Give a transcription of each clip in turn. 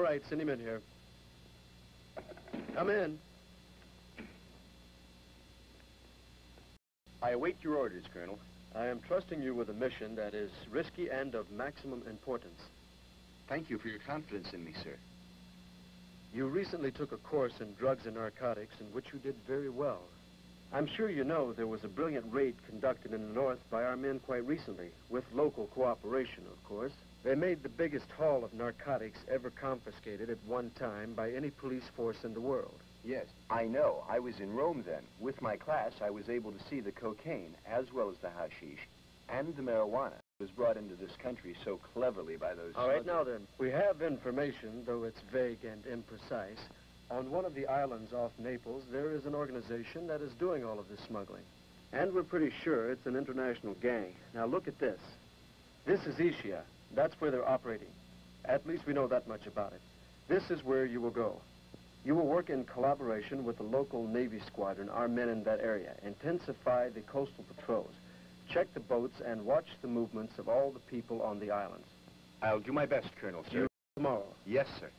right, send him in here. Come in. I await your orders, Colonel. I am trusting you with a mission that is risky and of maximum importance. Thank you for your confidence in me, sir. You recently took a course in drugs and narcotics in which you did very well. I'm sure you know there was a brilliant raid conducted in the north by our men quite recently, with local cooperation, of course. They made the biggest haul of narcotics ever confiscated at one time by any police force in the world. Yes, I know. I was in Rome then. With my class, I was able to see the cocaine, as well as the hashish, and the marijuana was brought into this country so cleverly by those... All right, now then, we have information, though it's vague and imprecise. On one of the islands off Naples, there is an organization that is doing all of this smuggling. And we're pretty sure it's an international gang. Now, look at this. This is Ischia. That's where they're operating. At least we know that much about it. This is where you will go. You will work in collaboration with the local Navy squadron, our men in that area. Intensify the coastal patrols. Check the boats and watch the movements of all the people on the islands. I'll do my best, Colonel, sir. You tomorrow. Yes, sir.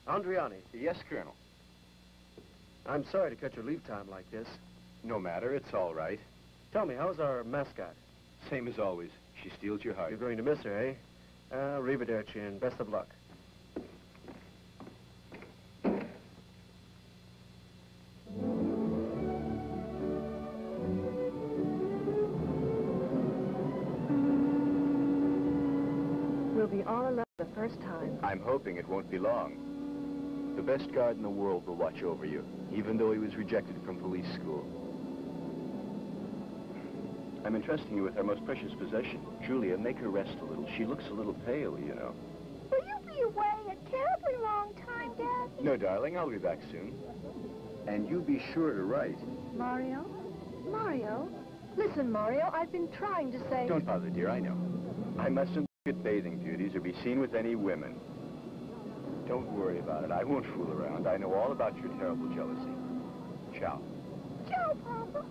Andriani. Yes, Colonel. I'm sorry to cut your leave time like this. No matter, it's all right. Tell me, how's our mascot? Same as always. She steals your heart. You're going to miss her, eh? Arrivederci and best of luck. We'll be all alone the first time. I'm hoping it won't be long. The best guard in the world will watch over you, even though he was rejected from police school. I'm entrusting you with our most precious possession. Julia, make her rest a little. She looks a little pale, you know. Will you be away a terribly long time, Daddy? No, darling, I'll be back soon. And you be sure to write. Mario? Mario? Listen, Mario, I've been trying to say... Don't bother, dear, I know. I mustn't look at bathing beauties or be seen with any women. Don't worry about it. I won't fool around. I know all about your terrible jealousy. Ciao. Ciao, Papa.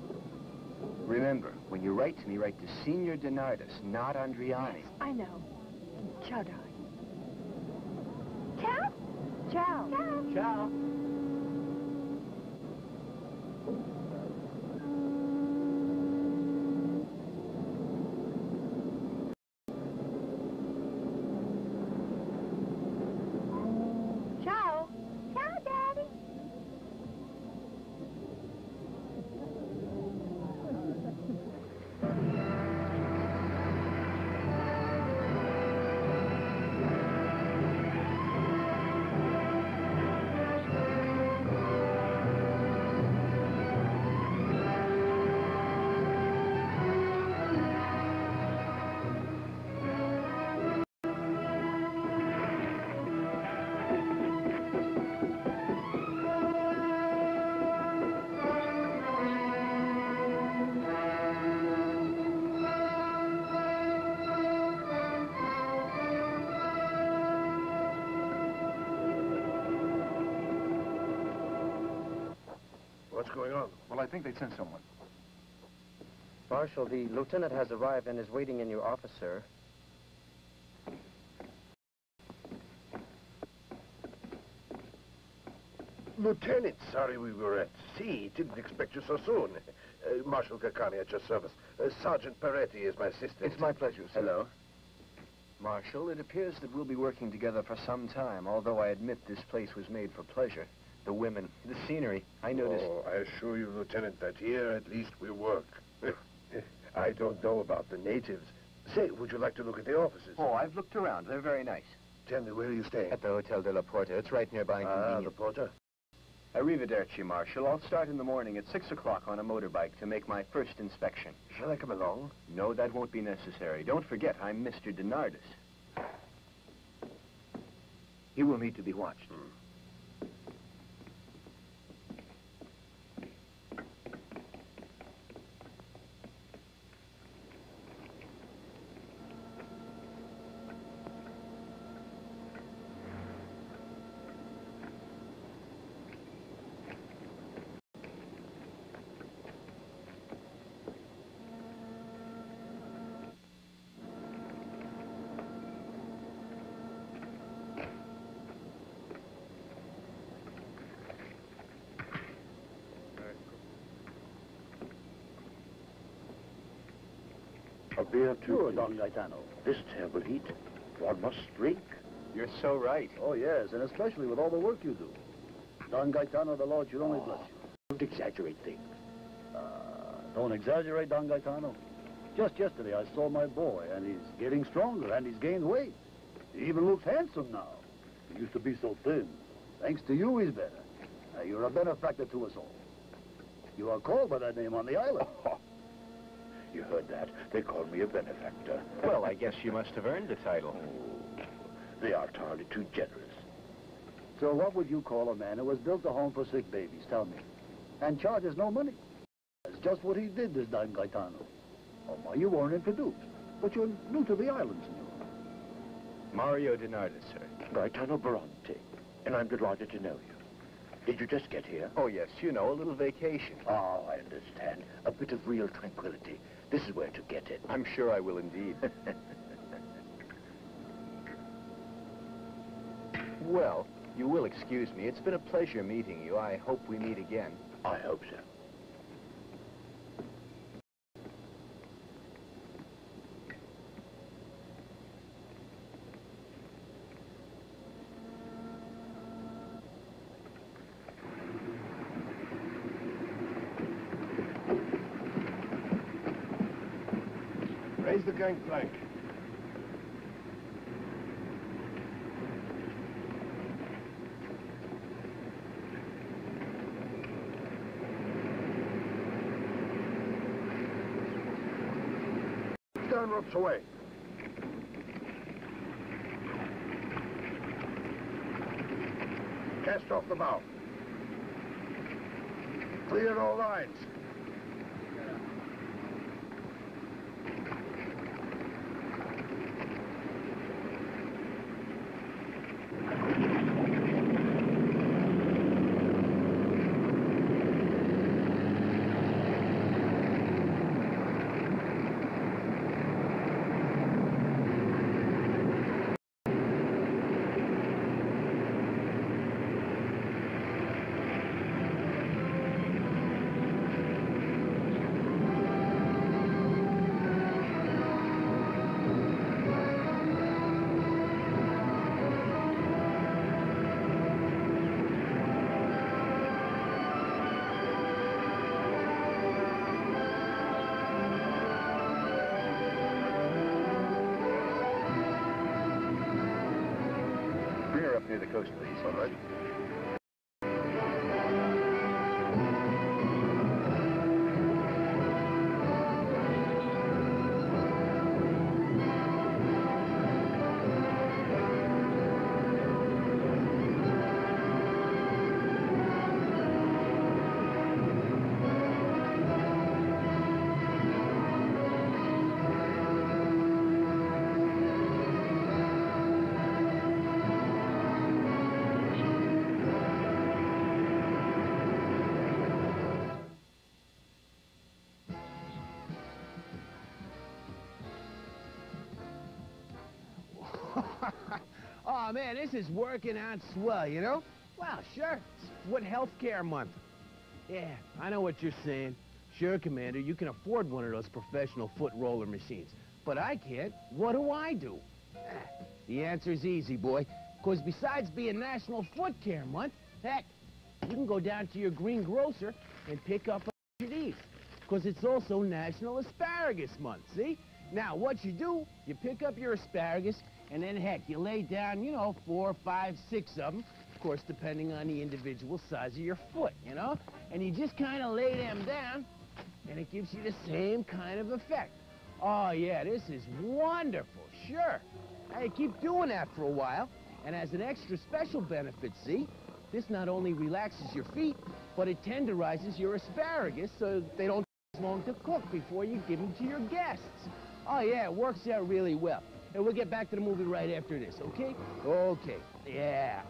Remember, when you write to me, write to Signor Denardis, not Andriani. Yes, I know. Ciao, darling. Ciao. Ciao. Ciao. Ciao. Ciao. Ciao, Daddy. What's going on? Well, I think they sent someone. Marshal, the lieutenant has arrived and is waiting in your office, sir. Lieutenant, sorry we were at sea. Didn't expect you so soon. Marshal Kakani at your service. Sergeant Peretti is my assistant. It's my pleasure, sir. Hello. Marshal, it appears that we'll be working together for some time, although I admit this place was made for pleasure. The women, the scenery, I noticed... Oh, I assure you, Lieutenant, that here at least we work. I don't know about the natives. Say, would you like to look at the offices? Oh, I've looked around. They're very nice. Tell me, where are you staying? At the Hotel de la Porta. It's right nearby. The Porta? Arrivederci, Marshal. I'll start in the morning at 6 o'clock on a motorbike to make my first inspection. Shall I come along? No, that won't be necessary. Don't forget, I'm Mr. Denardis. He will need to be watched. A beer, too? Sure, Don Gaetano. This terrible heat, one must drink. You're so right. Oh, yes, and especially with all the work you do. Don Gaetano, the Lord should only bless you. Don't exaggerate things. Don't exaggerate, Don Gaetano. Just yesterday, I saw my boy, and he's getting stronger, and he's gained weight. He even looks handsome now. He used to be so thin. Thanks to you, he's better. You're a benefactor to us all. You are called by that name on the island. You heard that? They call me a benefactor. Well, I guess you must have earned the title. Oh, they are entirely too generous. So what would you call a man who has built a home for sick babies, tell me, and charges no money? That's just what he did, this Don Gaetano. Oh, my, you weren't introduced, but you're new to the island, senor. Mario Denarda, sir. Gaetano Barante, and I'm delighted to know you. Did you just get here? Oh, yes, you know, a little vacation. Oh, I understand. A bit of real tranquility. This is where to get it. I'm sure I will indeed. Well, you will excuse me. It's been a pleasure meeting you. I hope we meet again. I hope so. Raise the gangplank. Stern ropes away. Cast off the bow. Clear all lines. Rear up near the coast, please. All right. Oh, man, this is working out swell, you know? Well, sure, it's Foot Healthcare Month. Yeah, I know what you're saying. Sure, Commander, you can afford one of those professional foot roller machines. But I can't. What do I do? The answer's easy, boy. Because besides being National Foot Care Month, heck, you can go down to your green grocer and pick up a of these. Because it's also National Asparagus Month, see? Now, what you do, you pick up your asparagus, and then, heck, you lay down, you know, 4, 5, 6 of them, of course, depending on the individual size of your foot, you know? And you just kind of lay them down, and it gives you the same kind of effect. Oh, yeah, this is wonderful, sure. Hey, keep doing that for a while, and as an extra special benefit, see? This not only relaxes your feet, but it tenderizes your asparagus so they don't take long to cook before you give them to your guests. Oh, yeah, it works out really well. And we'll get back to the movie right after this, okay? Okay. Yeah,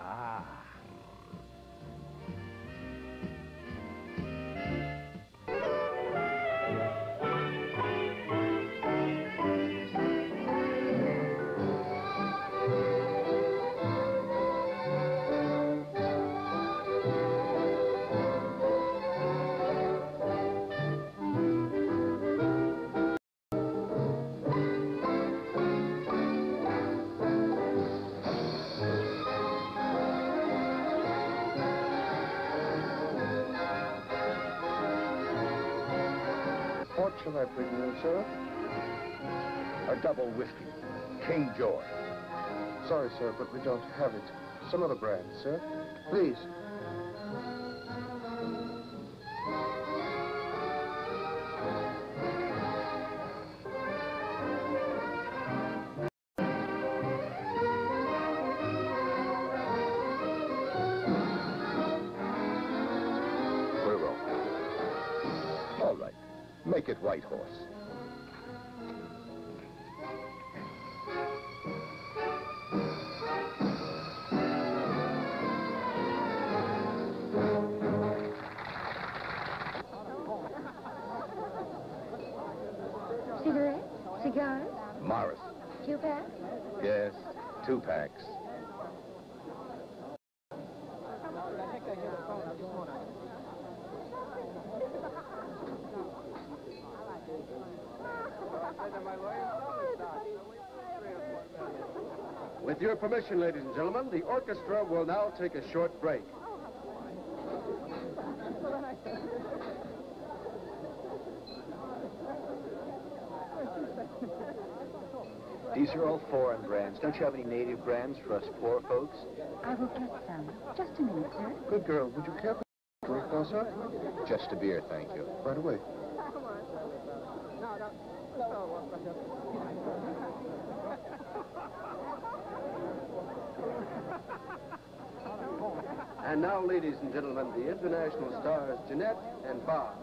What shall I bring you, sir? A double whiskey. King George. Sorry, sir, but we don't have it. Some other brand, sir. Please. All right. Make it White Horse. Cigarettes? Cigars? Morris. 2-pack? Yes, 2 packs. With your permission, ladies and gentlemen, the orchestra will now take a short break. These are all foreign brands. Don't you have any native brands for us poor folks? I will get some. Just a minute, sir. Good girl. Would you care for a drink now, sir? Just a beer, thank you. Right away. And now, ladies and gentlemen, the international stars Jeanette and Bob.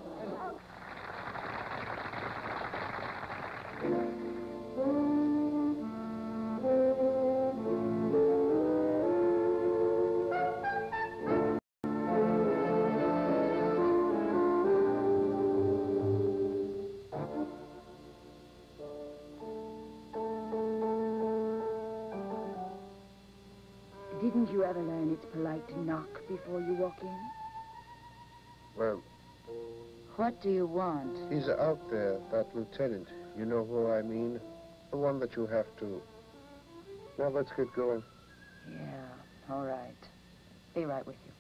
Didn't you ever learn it's polite to knock before you walk in? Well, What do you want? he's out there, that lieutenant. You know who I mean? The one that you have to... Now, let's get going. Yeah, all right. Be right with you.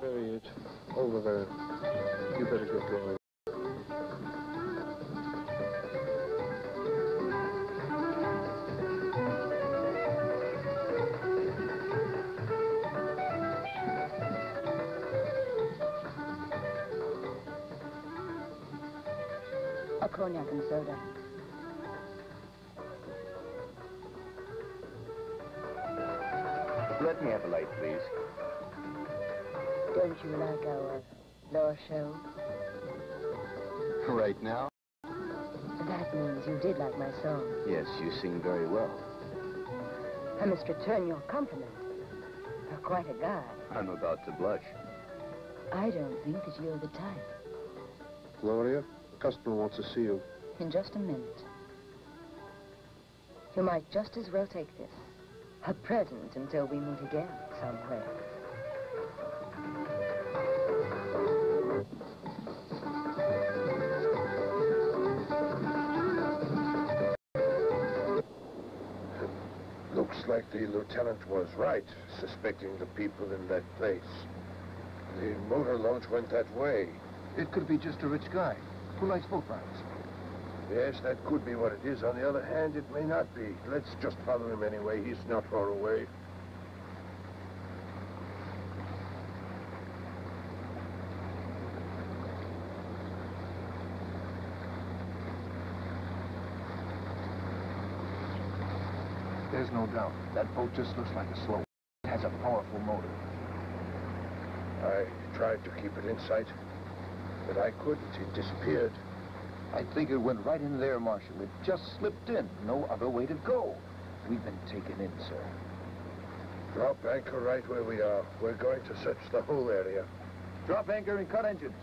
Harriet, over there. You better get going. A cognac and soda. Let me have a light, please. Don't you like our floor show? Right now? That means you did like my song. Yes, you sing very well. I must return your compliment. You're quite a guy. I'm about to blush. I don't think that you're the type. Gloria, the customer wants to see you. In just a minute. You might just as well take this. A present until we meet again somewhere. like the lieutenant was right, suspecting the people in that place. The motor launch went that way. It could be just a rich guy who likes boat rides. Yes, that could be what it is. On the other hand, it may not be. Let's just follow him anyway. He's not far away. There's no doubt. That boat just looks like a slow. It has a powerful motor. I tried to keep it in sight, but I couldn't. It disappeared. I think it went right in there, Marshal. It just slipped in. No other way to go. We've been taken in, sir. Drop anchor right where we are. We're going to search the whole area. Drop anchor and cut engines.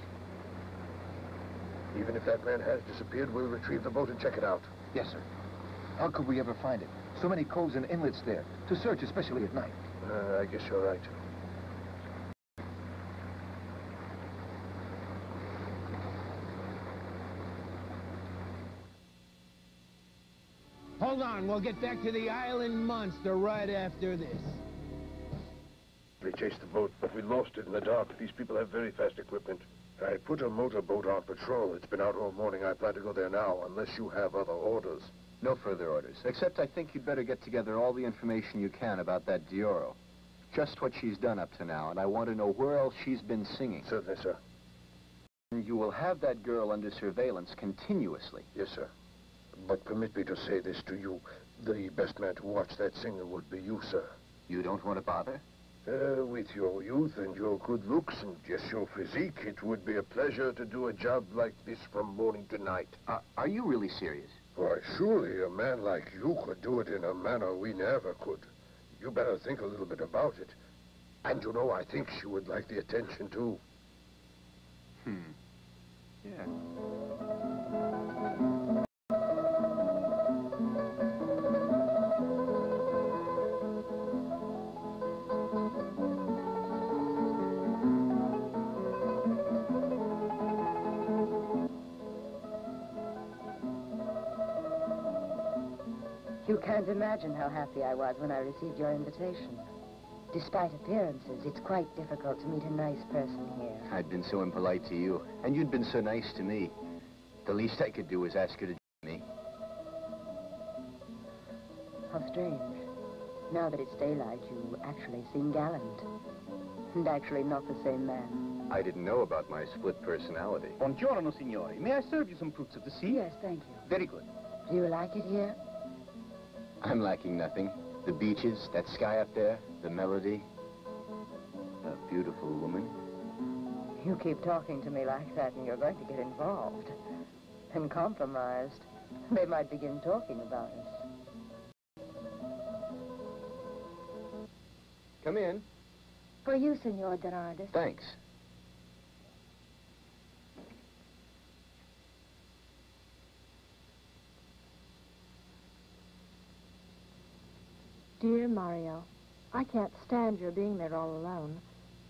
Even if that man has disappeared, we'll retrieve the boat and check it out. Yes, sir. How could we ever find it? So many coves and inlets there. To search, especially at night. I guess you're right. Hold on, we'll get back to the island monster right after this. They chased the boat, but we lost it in the dark. These people have very fast equipment. I put a motorboat on patrol. It's been out all morning. I plan to go there now, unless you have other orders. No further orders, except I think you'd better get together all the information you can about that Dioro. Just what she's done up to now, and I want to know where else she's been singing. Certainly, sir. And you will have that girl under surveillance continuously. Yes, sir. But permit me to say this to you. The best man to watch that singer would be you, sir. You don't want to bother? With your youth and your good looks and just your physique, it would be a pleasure to do a job like this from morning to night. Are you really serious? Why, surely a man like you could do it in a manner we never could. You better think a little bit about it. And you know, I think she would like the attention, too. Yeah. You can't imagine how happy I was when I received your invitation. Despite appearances, it's quite difficult to meet a nice person here. I'd been so impolite to you, and you'd been so nice to me. The least I could do was ask her to join me. How strange. Now that it's daylight, you actually seem gallant. And actually not the same man. I didn't know about my split personality. Buongiorno, signori. May I serve you some fruits of the sea? Yes, thank you. Very good. Do you like it here? I'm lacking nothing. The beaches, that sky up there, the melody. A beautiful woman. You keep talking to me like that and you're going to get involved. And compromised. They might begin talking about us. Come in. For you, Senor Gerardus. Thanks. Dear Mario, I can't stand your being there all alone.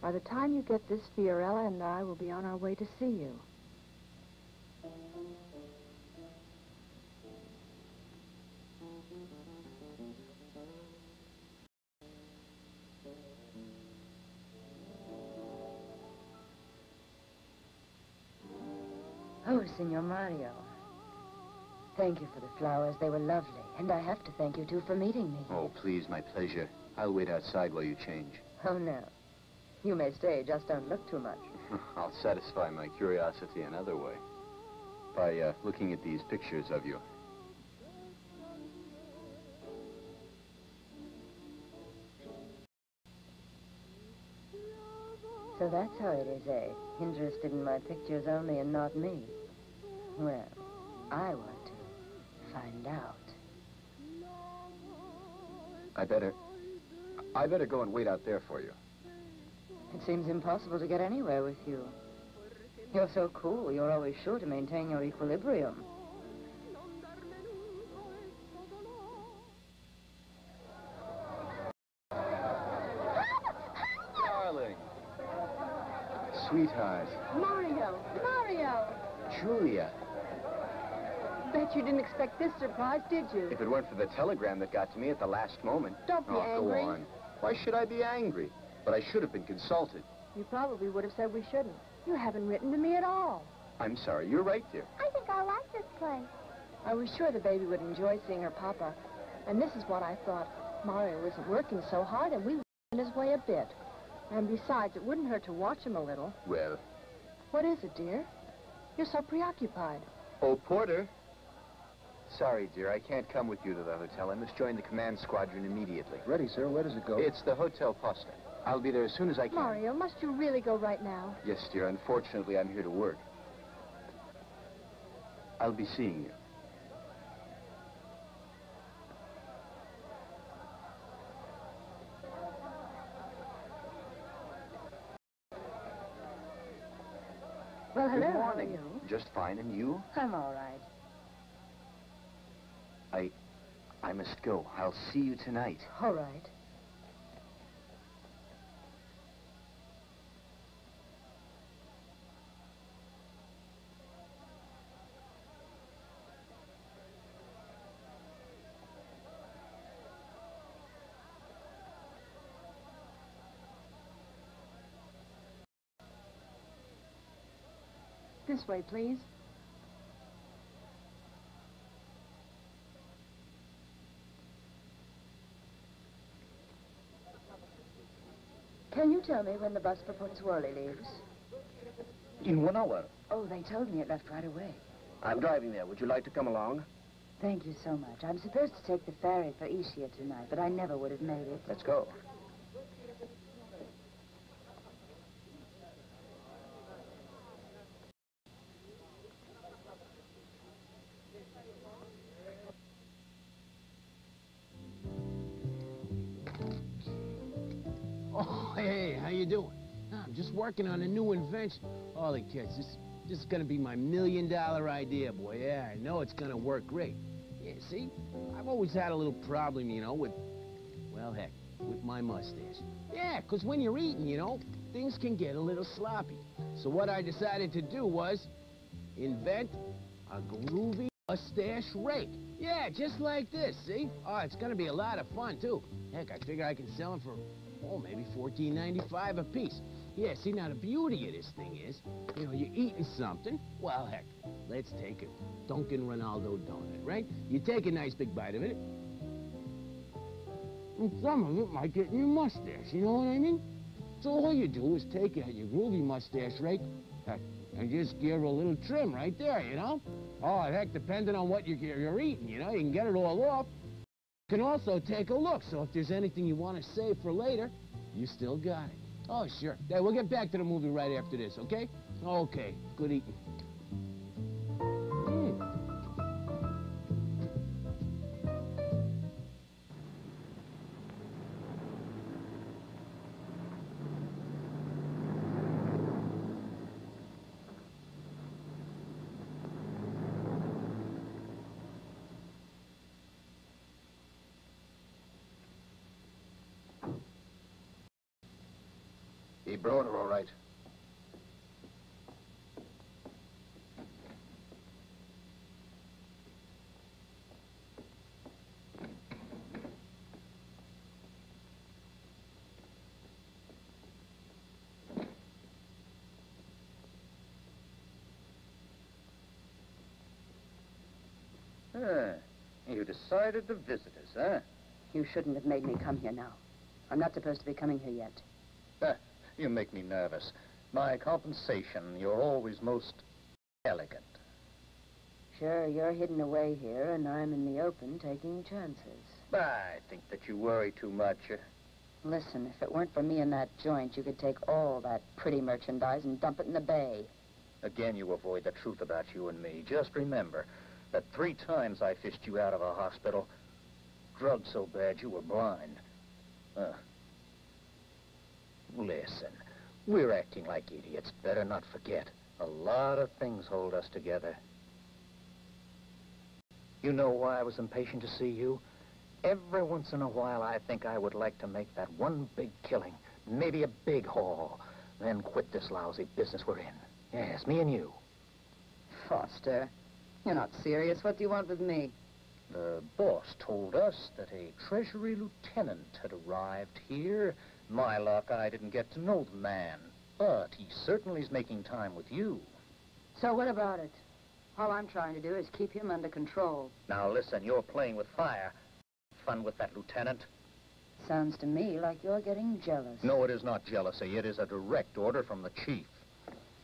By the time you get this, Fiorella and I will be on our way to see you. Oh, Senor Mario. Thank you for the flowers. They were lovely. And I have to thank you, too, for meeting me. Oh, please, my pleasure. I'll wait outside while you change. Oh, no. You may stay, just don't look too much. I'll satisfy my curiosity another way. By looking at these pictures of you. So that's how it is, eh? Interested in my pictures only and not me. Well, I want to find out. I better go and wait out there for you. It seems impossible to get anywhere with you. You're so cool, you're always sure to maintain your equilibrium. Darling. Sweetheart. Mario! Mario! Julia. bet you didn't expect this surprise, did you? If it weren't for the telegram that got to me at the last moment... Don't be angry. Go on. Why should I be angry? But I should have been consulted. You probably would have said we shouldn't. You haven't written to me at all. I'm sorry. You're right, dear. I think I like this place. I was sure the baby would enjoy seeing her papa. And this is what I thought. Mario isn't working so hard, and we were in his way a bit. And besides, it wouldn't hurt to watch him a little. Well... What is it, dear? You're so preoccupied. Oh, Porter. Sorry, dear. I can't come with you to the hotel. I must join the command squadron immediately. Ready, sir. Where does it go? It's the Hotel Posta. I'll be there as soon as I can. Mario, must you really go right now? Yes, dear. Unfortunately, I'm here to work. I'll be seeing you. Well, hello. Good morning. How are you? Just fine, and you? I'm all right. I must go. I'll see you tonight. All right. This way, please. Can you tell me when the bus for Port Swirly leaves? In 1 hour. Oh, they told me it left right away. I'm driving there. Would you like to come along? Thank you so much. I'm supposed to take the ferry for Ischia tonight, but I never would have made it. Let's go. Oh, hey, how you doing? I'm just working on a new invention. Holy kids, this is gonna be my $1 million idea, boy. Yeah, I know it's gonna work great. Yeah, see, I've always had a little problem, you know, with, well, heck, with my mustache. Yeah, 'cause when you're eating, you know, things can get a little sloppy. So what I decided to do was invent a groovy mustache rake. Yeah, just like this, see? Oh, it's gonna be a lot of fun, too. Heck, I figure I can sell them for, oh, maybe $14.95 a piece. Yeah, see, now the beauty of this thing is, you know, you're eating something. Well, heck, let's take a Dunkin' Ronaldo donut, right? You take a nice big bite of it, and some of it might get in your mustache, you know what I mean? So all you do is take your groovy mustache rake, heck, and just give her a little trim right there, you know? Oh, heck, depending on what you're eating, you know, you can get it all off. You can also take a look, so if there's anything you want to save for later, you still got it. Oh, sure. Hey, we'll get back to the movie right after this, okay? Okay, good eating. He brought her all right. You decided to visit us, huh? You shouldn't have made me come here now. I'm not supposed to be coming here yet. You make me nervous. My compensation, you're always most elegant. Sure, you're hidden away here, and I'm in the open taking chances. I think that you worry too much. Listen, if it weren't for me in that joint, you could take all that pretty merchandise and dump it in the bay. Again, you avoid the truth about you and me. Just remember that 3 times I fished you out of a hospital, drugged so bad you were blind. Listen, we're acting like idiots. Better not forget. A lot of things hold us together. You know why I was impatient to see you? Every once in a while, I think I would like to make that one big killing, maybe a big haul, then quit this lousy business we're in. Yes, me and you. Foster, You're not serious. What do you want with me? The boss told us that a Treasury lieutenant had arrived here. My luck, I didn't get to know the man. But he certainly is making time with you. So what about it? All I'm trying to do is keep him under control. Now listen, you're playing with fire. Fun with that lieutenant? Sounds to me like you're getting jealous. No, it is not jealousy. It is a direct order from the chief.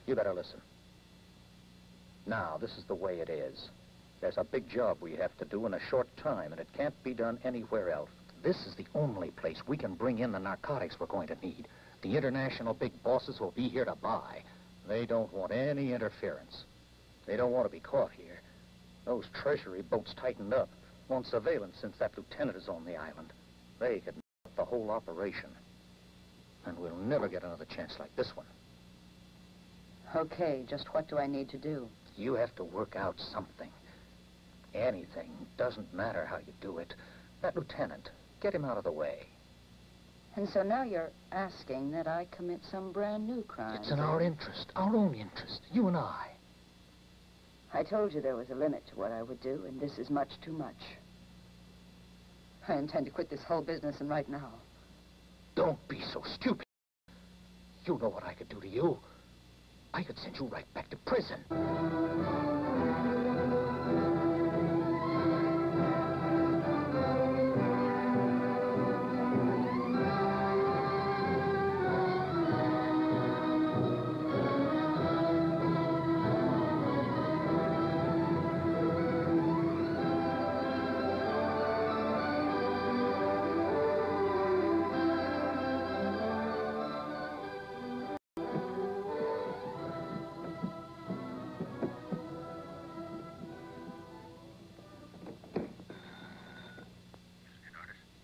You better listen. Now, this is the way it is. There's a big job we have to do in a short time, and it can't be done anywhere else. This is the only place we can bring in the narcotics we're going to need. The international big bosses will be here to buy. They don't want any interference. They don't want to be caught here. Those Treasury boats tightened up, want surveillance since that lieutenant is on the island. They could mess up the whole operation. And we'll never get another chance like this one. Okay, just what do I need to do? You have to work out something. Anything. Doesn't matter how you do it. That lieutenant, get him out of the way. And so now you're asking that I commit some brand new crime. It's in our interest, our own interest, you and I. I told you there was a limit to what I would do, and this is much too much. I intend to quit this whole business, and right now. Don't be so stupid. You know what I could do to you. I could send you right back to prison.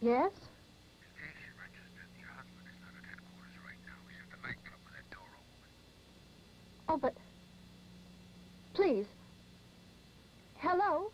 Yes? Oh, but... Please. Hello?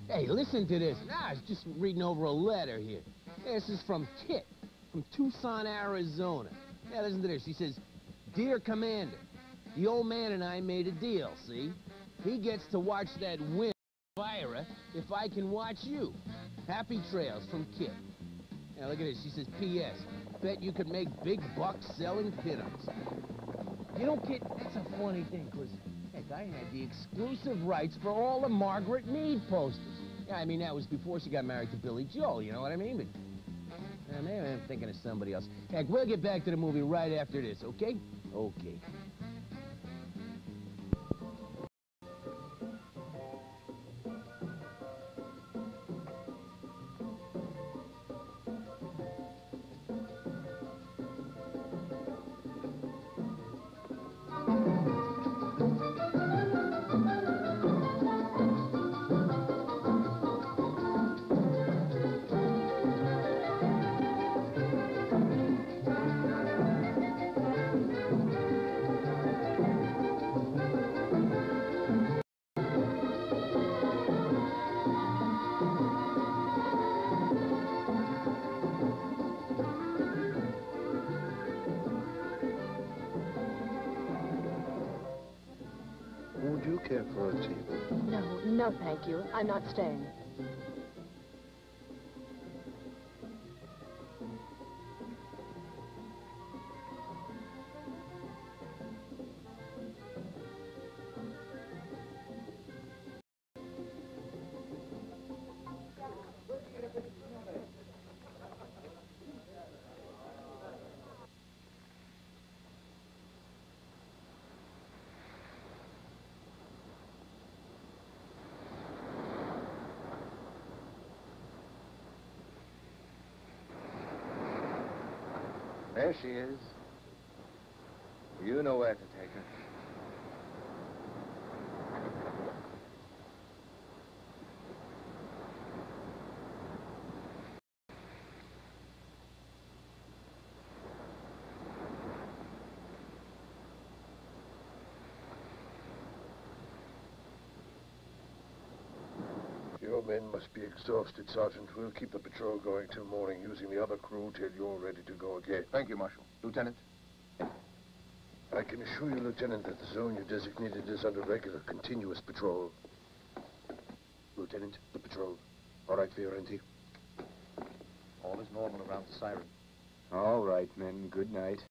Hey, listen to this. I was just reading over a letter here. This is from Kit, from Tucson, Arizona. Yeah, listen to this. She says, "Dear Commander, the old man and I made a deal, see? He gets to watch that win Elvira if I can watch you. Happy trails from Kit." Now, look at this. She says, "P.S. Bet you could make big bucks selling pinups." You know, Kit, that's a funny thing, because, heck, I had the exclusive rights for all the Margaret Mead posters. Yeah, I mean, that was before she got married to Billy Joel, you know what I mean? But Maybe I'm thinking of somebody else. Heck, we'll get back to the movie right after this, okay? Okay. Would you care for a tea? No, thank you. I'm not staying. There she is. You know where to take her. Your men must be exhausted, Sergeant. We'll keep the patrol going till morning, using the other crew till you're ready to go again. Thank you, Marshal. Lieutenant? I can assure you, Lieutenant, that the zone you designated is under regular, continuous patrol. Lieutenant, the patrol. All right, Fiorenti? All is normal around the siren. All right, men. Good night.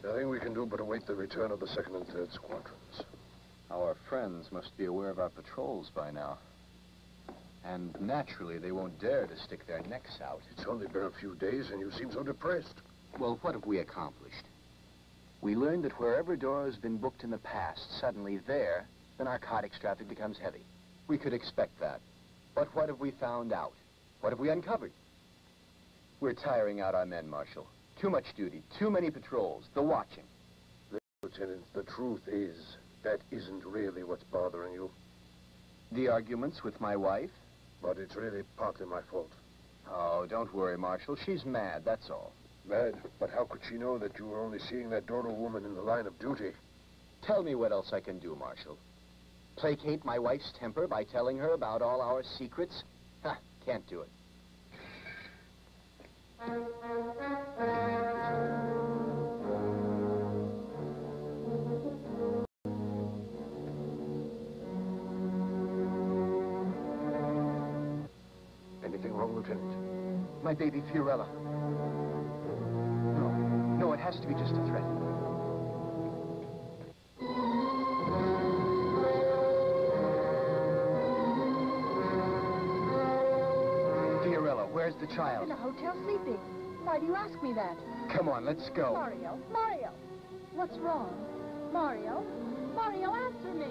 Nothing we can do but await the return of the 2nd and 3rd squadrons. Our friends must be aware of our patrols by now. And naturally, they won't dare to stick their necks out. It's only been a few days, and you seem so depressed. Well, what have we accomplished? We learned that wherever Doro's been booked in the past, suddenly there, the narcotics traffic becomes heavy. We could expect that. But what have we found out? What have we uncovered? We're tiring out our men, Marshal. Too much duty, too many patrols, the watching. Lieutenant, the truth is, that isn't really what's bothering you. The arguments with my wife? But it's really partly my fault. Oh, don't worry, Marshal. She's mad, that's all. Mad? But how could she know that you were only seeing that Doro woman in the line of duty? Tell me what else I can do, Marshal. Placate my wife's temper by telling her about all our secrets? Ha, can't do it. Anything wrong, Lieutenant? My baby Fiorella. No, it has to be just a threat. Fiorella, where's the child? In the hotel sleeping. Why do you ask me that? Come on, let's go. Mario, What's wrong? Mario, answer me.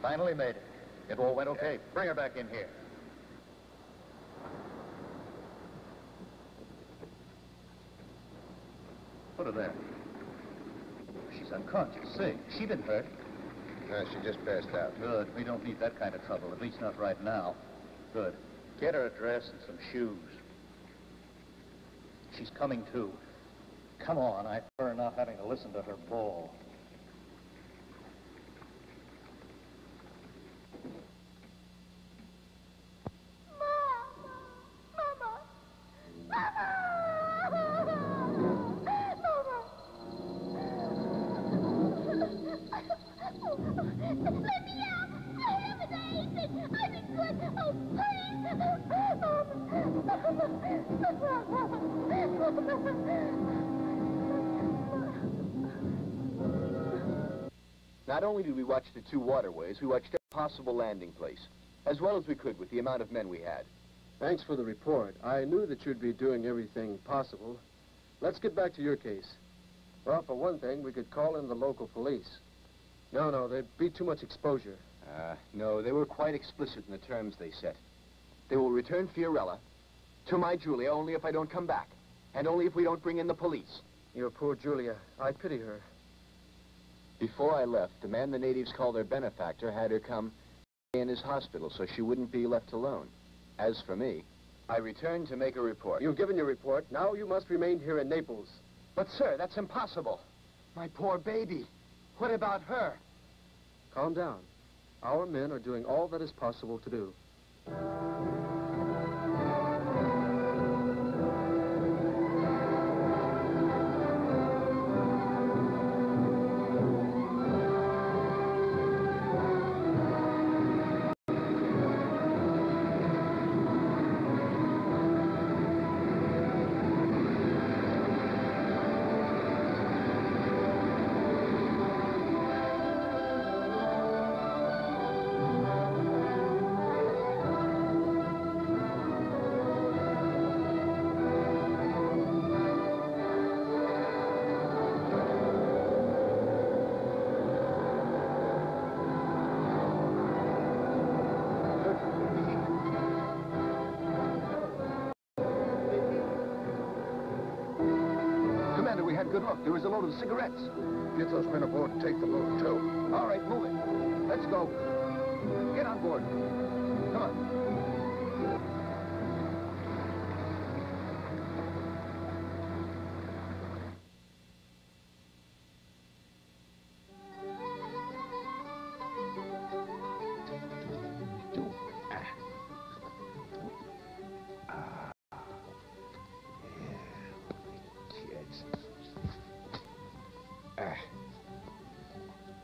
Finally made it. It all went okay. Bring her back in here. Put her there. She's unconscious. See, she didn't hurt. No, she just passed out. Good. We don't need that kind of trouble, at least not right now. Good. Get her a dress and some shoes. She's coming to. Come on, I prefer not having to listen to her bawl. Not only did we watch the two waterways, we watched every possible landing place, as well as we could with the amount of men we had. Thanks for the report. I knew that you'd be doing everything possible. Let's get back to your case. Well, for one thing, we could call in the local police. No, there'd be too much exposure. No, they were quite explicit in the terms they set. They will return Fiorella to my Julia only if I don't come back, and only if we don't bring in the police. Your poor Julia. I pity her. Before I left, the man the natives call their benefactor had her come in his hospital so she wouldn't be left alone. As for me, I returned to make a report. You've given your report. Now you must remain here in Naples. But, sir, that's impossible. My poor baby. What about her? Calm down. Our men are doing all that is possible to do. We had good luck. There was a load of cigarettes. Get those men aboard and take the load, too. All right, move it. Let's go. Get on board. Come on.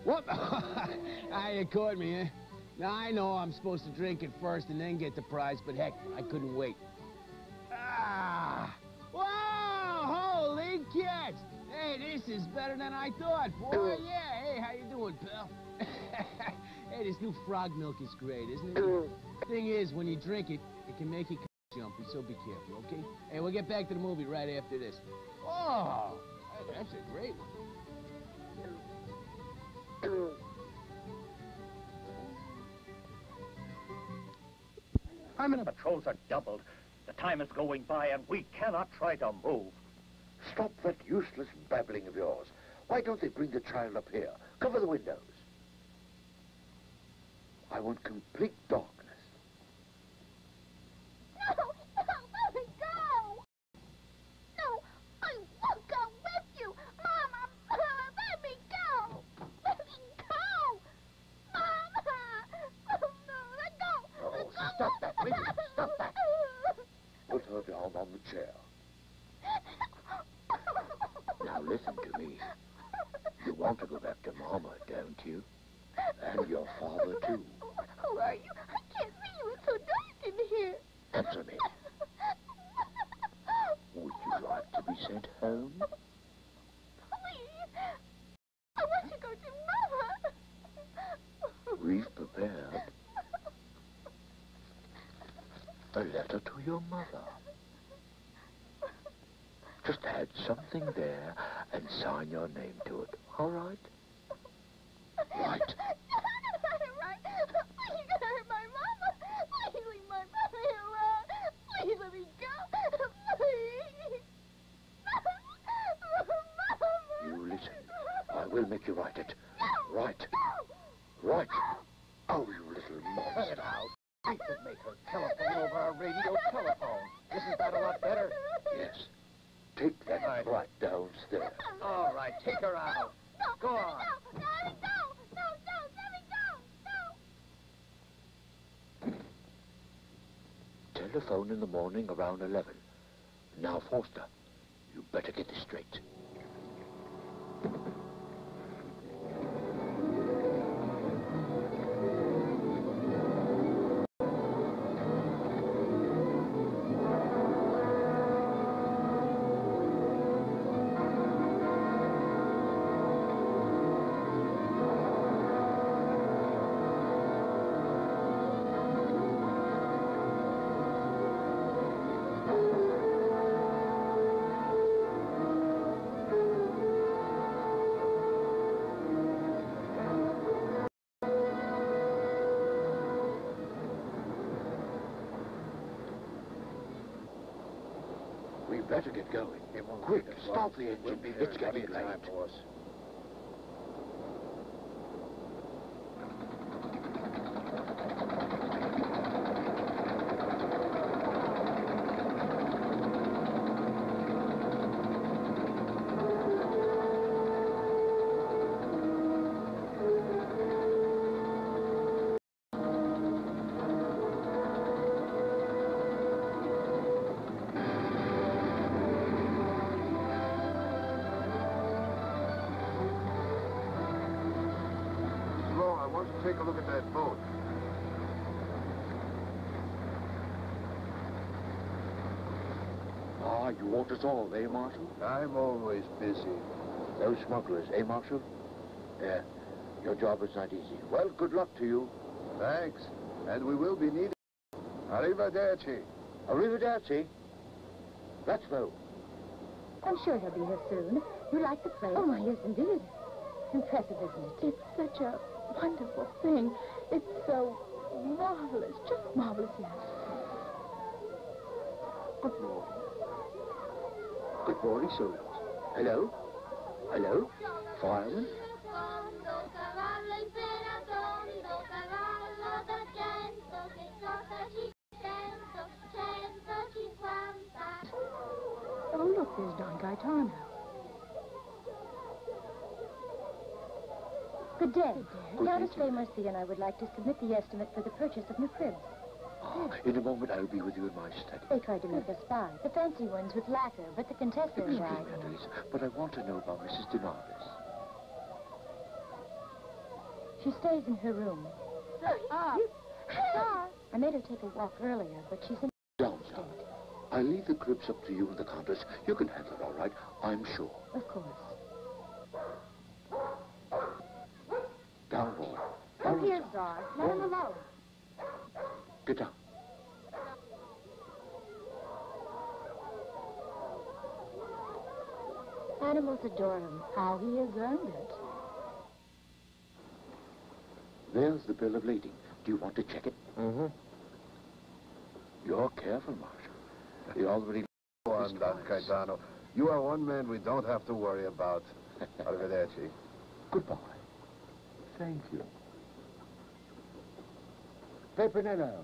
What? You caught me, eh? Now, I know I'm supposed to drink it first and then get the prize, but heck, I couldn't wait. Wow! Holy cats! Hey, this is better than I thought, boy. Yeah, hey, how you doing, pal? Hey, this new frog milk is great, isn't it? Thing is, when you drink it, it can make you jumpy, so be careful, okay? Hey, we'll get back to the movie right after this. Oh, that's a great one. Our minute patrols are doubled. The time is going by, and we cannot try to move. Stop that useless babbling of yours. Why don't they bring the child up here? Cover the windows. I want complete darkness. No, let me go! No, I won't go with you! Mama, let me go! Let me go! Mama! Oh, no, let go! Oh, stop that, will you? Stop that! Put her down on the chair. Now listen to me. You want to go back to Mama, don't you? And your father, too. Who are you? I can't see you. It's so dark in here. Answer me. Would you like to be sent home? Please. I want to go to Mama. We've prepared a letter to your mother. Just add something there and sign your name to it, all right? Right. Right. Please don't hurt my mama. Please leave my mama alone. Please let me go. Please. Mama. You listen. I will make you write it. No. Right. No. Right. Oh, you little Cut monster. it out. We could make her telephone over our radio telephone. Isn't that a lot better? Yes. Take that Right. brat downstairs. phone in the morning around 11. Now, Foster, you better get this straight. We better get going. Quick, start the engine. It's getting late. Boss. Take a look at that boat. Ah, you want us all, eh, Marshal? I'm always busy. Those smugglers, eh, Marshal? Yeah, your job is not easy. Well, good luck to you. Thanks. And we will be needed. Arrivederci. Arrivederci. Let's go. I'm sure he'll be here soon. You like the place? Oh, yes, indeed. Impressive, isn't it? It's such a wonderful thing. It's so marvelous, just marvelous, yes. Good morning. Good morning, soldiers. Hello? Hello? Fireman? Oh, look, there's Don Gaetano. Good day. Countess Fay Mercy and I would like to submit the estimate for the purchase of new cribs. Ah, in a moment, I'll be with you in my study. They tried to make us buy the fancy ones with lacquer, but the Contessa and I... But I want to know about Mrs. DeNarvis. She stays in her room. Ah. I made her take a walk earlier, but she's in... Down. I'll leave the cribs up to you and the Countess. You can handle it all right, I'm sure. Of course. Down, boy. Oh, here, Czar. Let him alone. Get down. Animals adore him. How he has earned it. There's the bill of lading. Do you want to check it? Mm-hmm. You're careful, Marshal. He already... Go on, Don Gaetano. You are one man we don't have to worry about. Arrivederci. Goodbye. Thank you. Pepinello.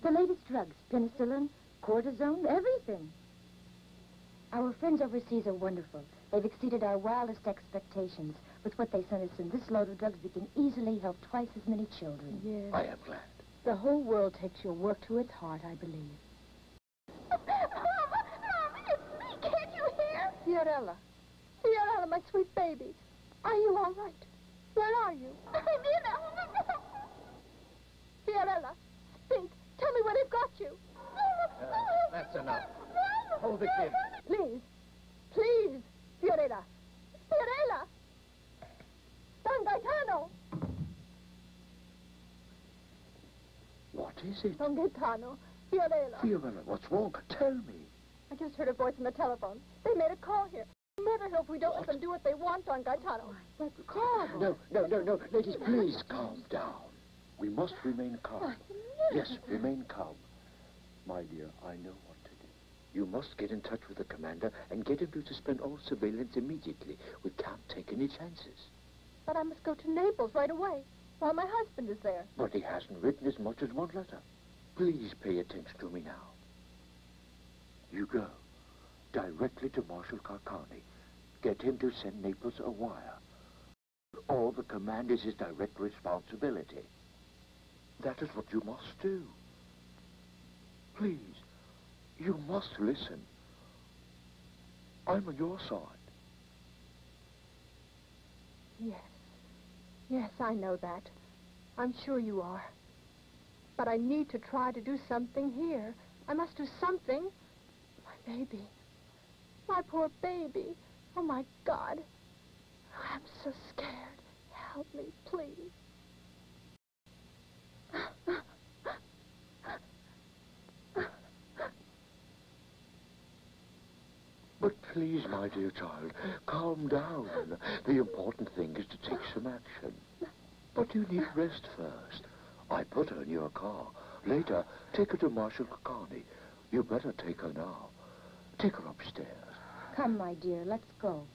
The latest drugs, penicillin, cortisone, everything. Our friends overseas are wonderful. They've exceeded our wildest expectations. With what they sent us in this load of drugs, we can easily help twice as many children. Yes. I am glad. The whole world takes your work to its heart, I believe. Mama, it's me. Can't you hear? Fiorella. Fiorella, my sweet baby. Are you all right? Where are you? I'm in a... Fiorella, speak. Tell me where they've got you. That's enough. Hold the kid. Please. Please. Fiorella. Fiorella. Don Gaetano. What is it? Don Gaetano. Fiorella. Fiorella, what's wrong? Tell me. I just heard a voice on the telephone. They made a call here. Murder her if we don't let them do what they want, Don Gaetano. That's horrible. No. Ladies, please calm down. We must remain calm. Yes, remain calm. My dear, I know what to do. You must get in touch with the commander and get him to suspend all surveillance immediately. We can't take any chances. But I must go to Naples right away while my husband is there. But he hasn't written as much as one letter. Please pay attention to me now. You go directly to Marshal Carcani. Get him to send Naples a wire. All the command is his direct responsibility. That is what you must do. Please, you must listen. I'm on your side. Yes. Yes, I know that. I'm sure you are. But I need to try to do something here. I must do something. My baby. My poor baby. Oh, my God. I'm so scared. Help me, please. But please, my dear child, calm down. The important thing is to take some action. But you need rest first. I put her in your car. Later, take her to Marshal Kakani. You better take her now. Take her upstairs. Come, my dear, let's go.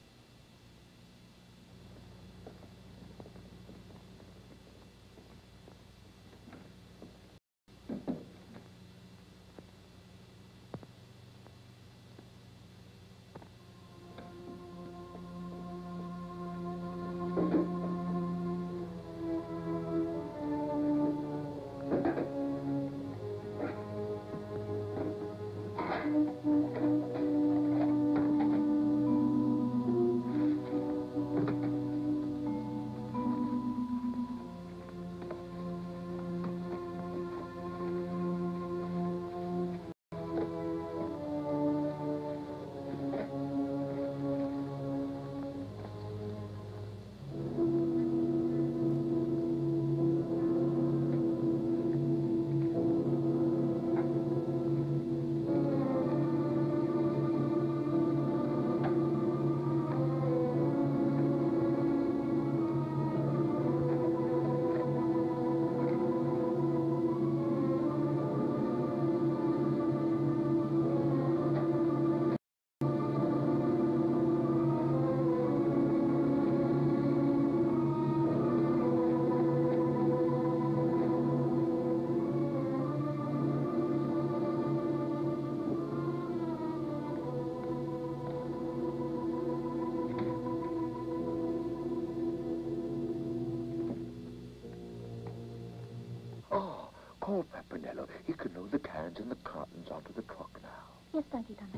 Oh, call Pepinello. He can load the cans and the cartons onto the truck now. Yes, thank you, Commander.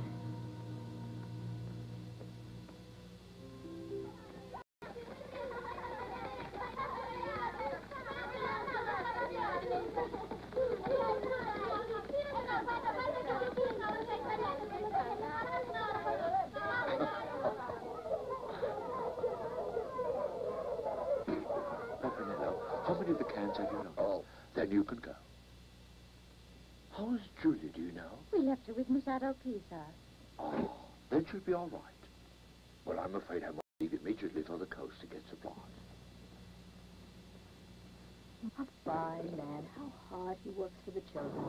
Pepinello, how many of the cans have you loaded? Oh, then you can go. How's Julia, do you know? We left her with Musado Pisa. Oh, then she'll be all right. Well, I'm afraid I must leave immediately for the coast to get supplies. A fine man. How hard he works for the children.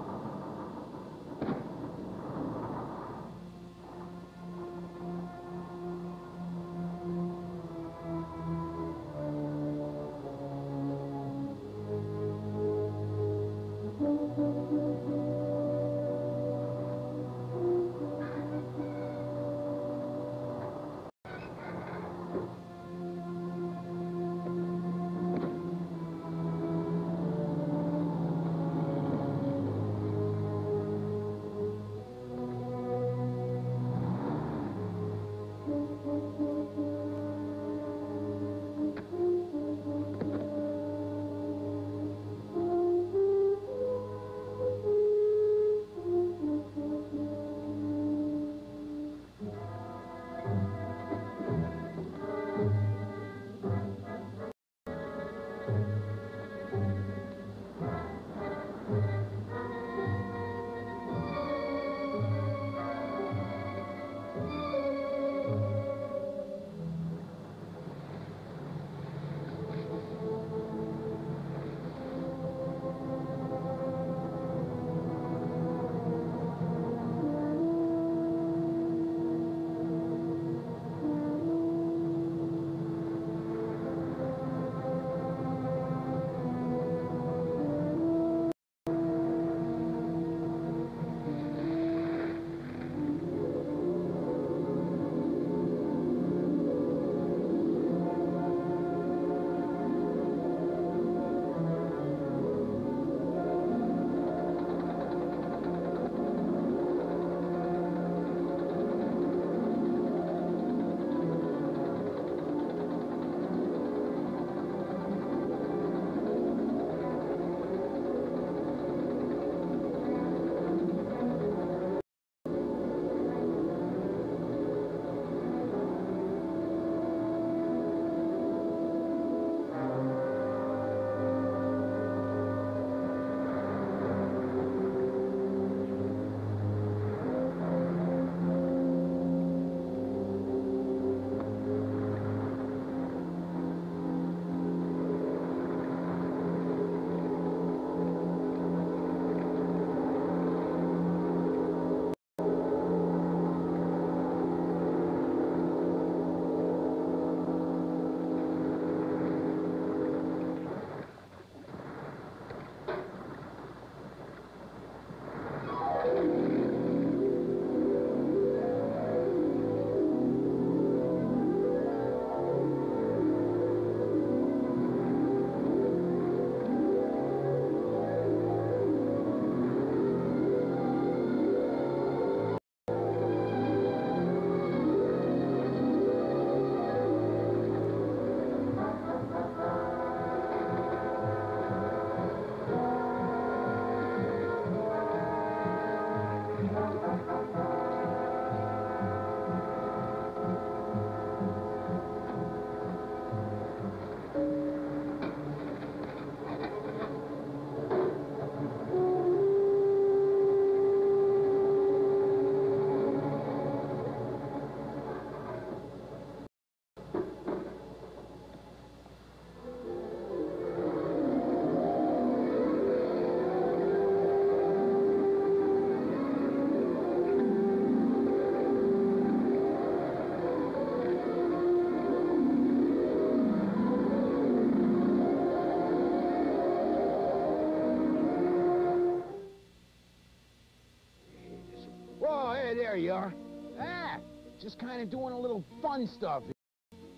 There you are. Ah, just kind of doing a little fun stuff.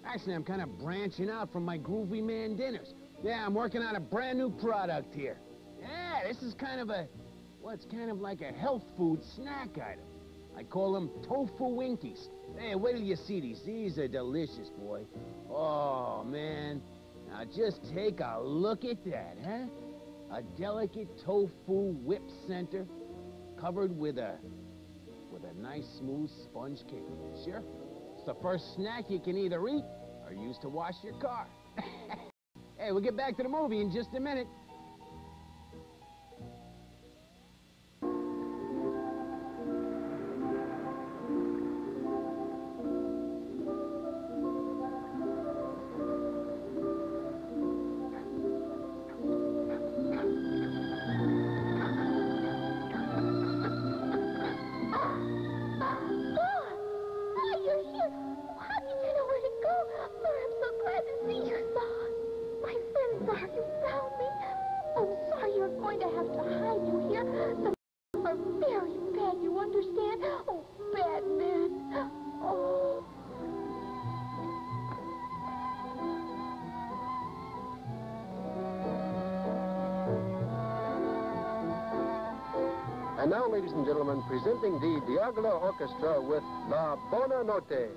Actually, I'm kind of branching out from my Groovie Man dinners. Yeah, I'm working on a brand new product here. Yeah, this is kind of a, well, it's kind of like a health food snack item. I call them tofu winkies. Hey, wait till you see these. These are delicious, boy. Oh, man. Now just take a look at that, huh? A delicate tofu whip center covered with a nice smooth sponge cake. Sure. It's the first snack you can either eat or use to wash your car. Hey, we'll get back to the movie in just a minute. And now, ladies and gentlemen, presenting the Diagolo Orchestra with La Buona Notte.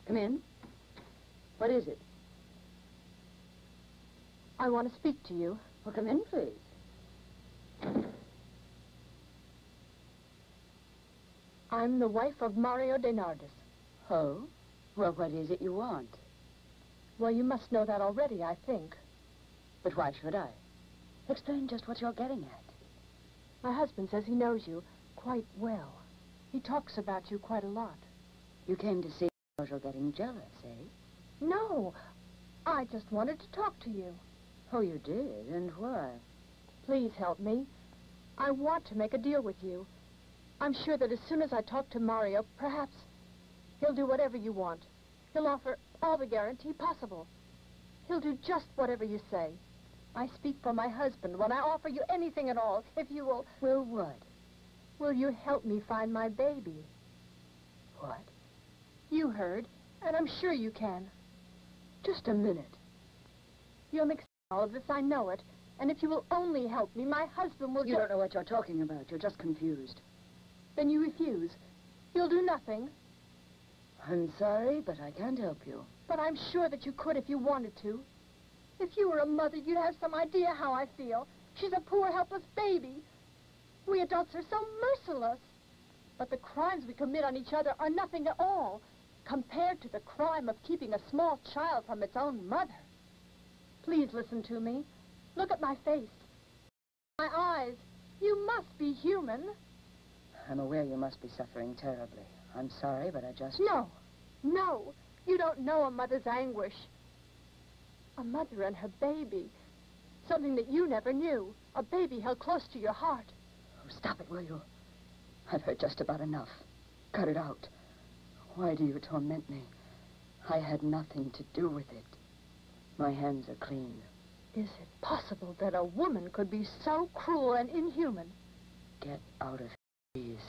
Come in. What is it? I want to speak to you. Well, come in, please. I'm the wife of Mario De Nardis. Oh? Well, what is it you want? Well, you must know that already, I think. But why should I? Explain just what you're getting at. My husband says he knows you quite well. He talks about you quite a lot. You came to see because you're getting jealous, eh? No, I just wanted to talk to you. Oh, you did? And why? Please help me. I want to make a deal with you. I'm sure that as soon as I talk to Mario, perhaps he'll do whatever you want. He'll offer all the guarantee possible. He'll do just whatever you say. I speak for my husband when I offer you anything at all, if you will... Will what? Will you help me find my baby? What? You heard, and I'm sure you can. Just a minute. You'll mix all of this, I know it. And if you will only help me, my husband will... You don't know what you're talking about. You're just confused. Then you refuse. You'll do nothing. I'm sorry, but I can't help you. But I'm sure that you could if you wanted to. If you were a mother, you'd have some idea how I feel. She's a poor, helpless baby. We adults are so merciless. But the crimes we commit on each other are nothing at all compared to the crime of keeping a small child from its own mother. Please listen to me. Look at my face. My eyes. You must be human. I'm aware you must be suffering terribly. I'm sorry, but I just... No. No. You don't know a mother's anguish. A mother and her baby. Something that you never knew. A baby held close to your heart. Oh, stop it, will you? I've heard just about enough. Cut it out. Why do you torment me? I had nothing to do with it. My hands are clean. Is it possible that a woman could be so cruel and inhuman? Get out of here, please.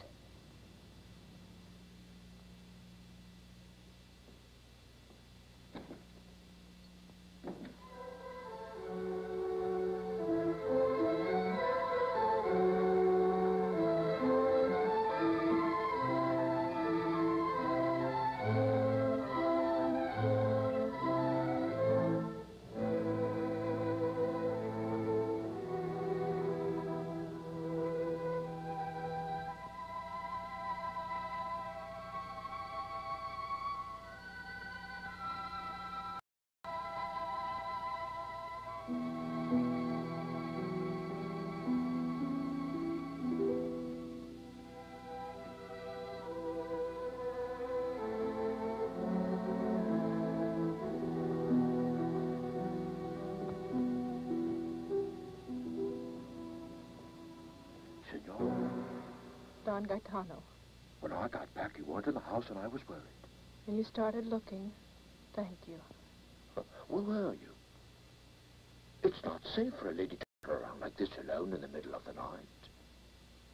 Don Gaetano. When I got back, you weren't in the house and I was worried. And you started looking. Thank you. Where were you? It's not safe for a lady to go around like this alone in the middle of the night.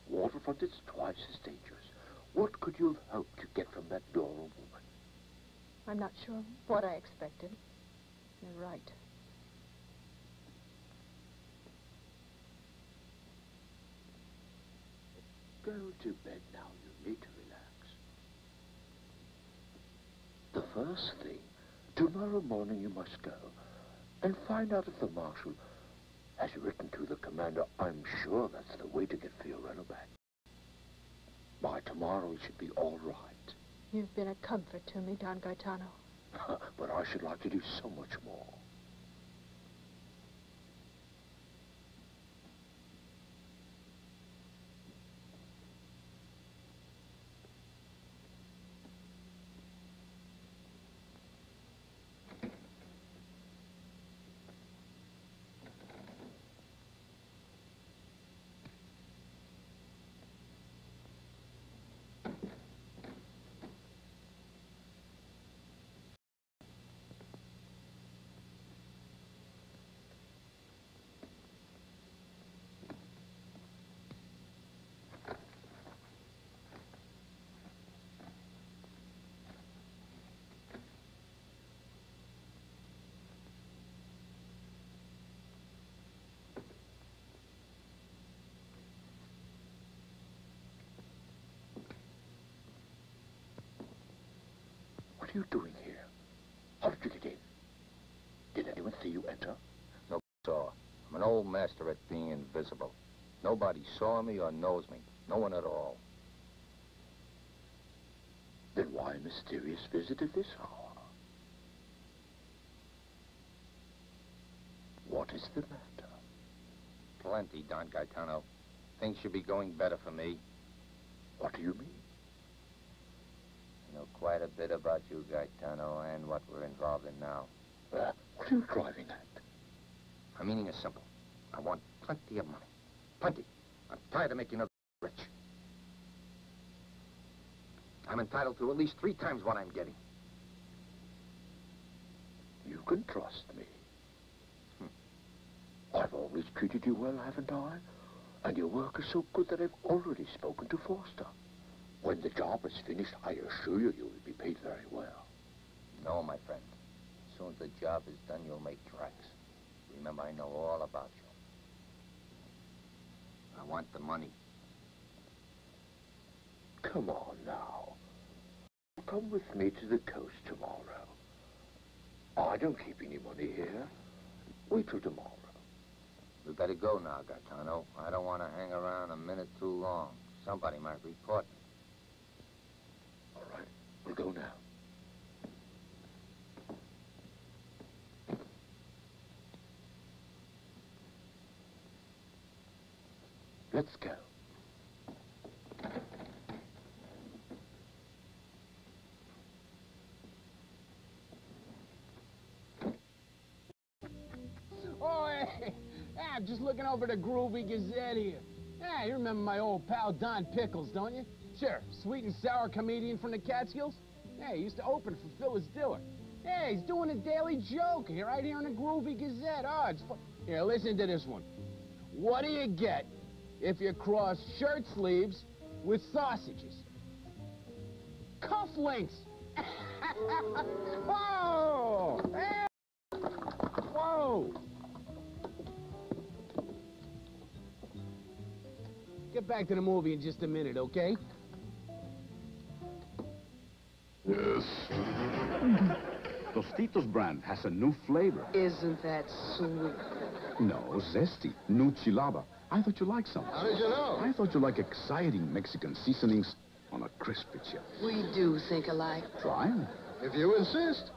Waterfront is twice as dangerous. What could you have hoped to get from that Doral woman? I'm not sure what I expected. You're right. Go to bed now. You need to relax. The first thing, tomorrow morning you must go and find out if the marshal has written to the commander. I'm sure that's the way to get Fiorello back. By tomorrow it should be all right. You've been a comfort to me, Don Gaetano. But I should like to do so much more. What are you doing here? How did you get in? Did anyone see you enter? Nobody saw. I'm an old master at being invisible. Nobody saw me or knows me. No one at all. Then why a mysterious visit at this hour? What is the matter? Plenty, Don Gaetano. Things should be going better for me. What do you mean? I know quite a bit about you, Gaetano, and what we're involved in now. What are you driving at? My meaning is simple. I want plenty of money. Plenty. I'm tired of making others rich. I'm entitled to at least 3 times what I'm getting. You can trust me. I've always treated you well, haven't I? And your work is so good that I've already spoken to Forster. When the job is finished, I assure you, you will be paid very well. No, my friend. As soon as the job is done, you'll make tracks. Remember, I know all about you. I want the money. Come on now. Come with me to the coast tomorrow. I don't keep any money here. Wait till tomorrow. We better go now, Gaetano. I don't want to hang around a minute too long. Somebody might report me. All right, we'll go now. Let's go. Oh, hey, I'm just looking over the Groovie Gazette here. Yeah, you remember my old pal Don Pickles, don't you? Sure, sweet and sour comedian from the Catskills. Yeah, he used to open for Phyllis Diller. Yeah, he's doing a daily joke here, right here in the Groovie Gazette. Oh, it's fun. Here, listen to this one. What do you get if you cross shirt sleeves with sausages? Cufflinks! Whoa! Hey! Whoa! Get back to the movie in just a minute, okay? Yes. Tostitos brand has a new flavor. Isn't that sweet? No, zesty. New chilaba. I thought you liked some. How did you know? I thought you like exciting Mexican seasonings on a crispy chip. We do think alike. Try 'em. If you insist.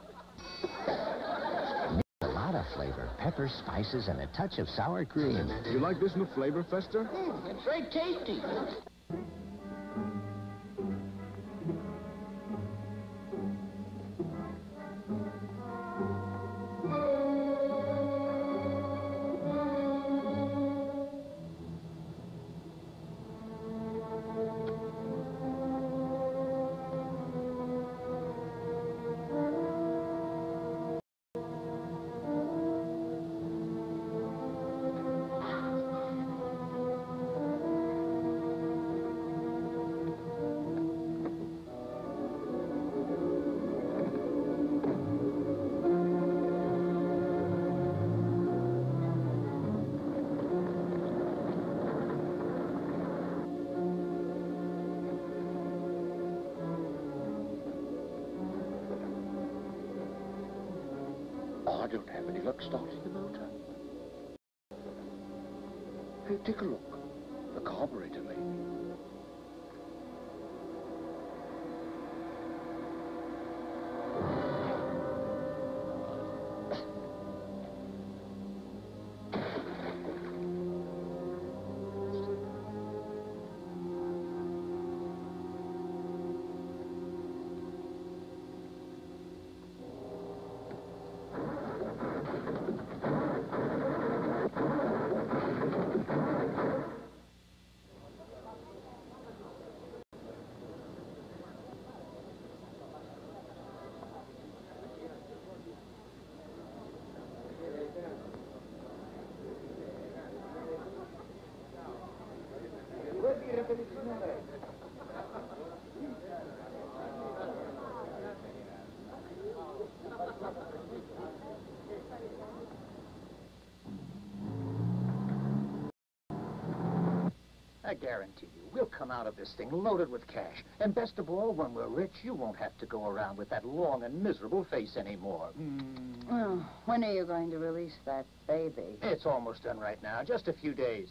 A lot of flavor, pepper, spices, and a touch of sour cream. You like this new flavor, Fester? It's very tasty. don't have any luck starting the motor. Hey, take a look. The carburetor, maybe. I guarantee you, we'll come out of this thing loaded with cash. And best of all, when we're rich, you won't have to go around with that long and miserable face anymore. Well, when are you going to release that baby? It's almost done right now, just a few days.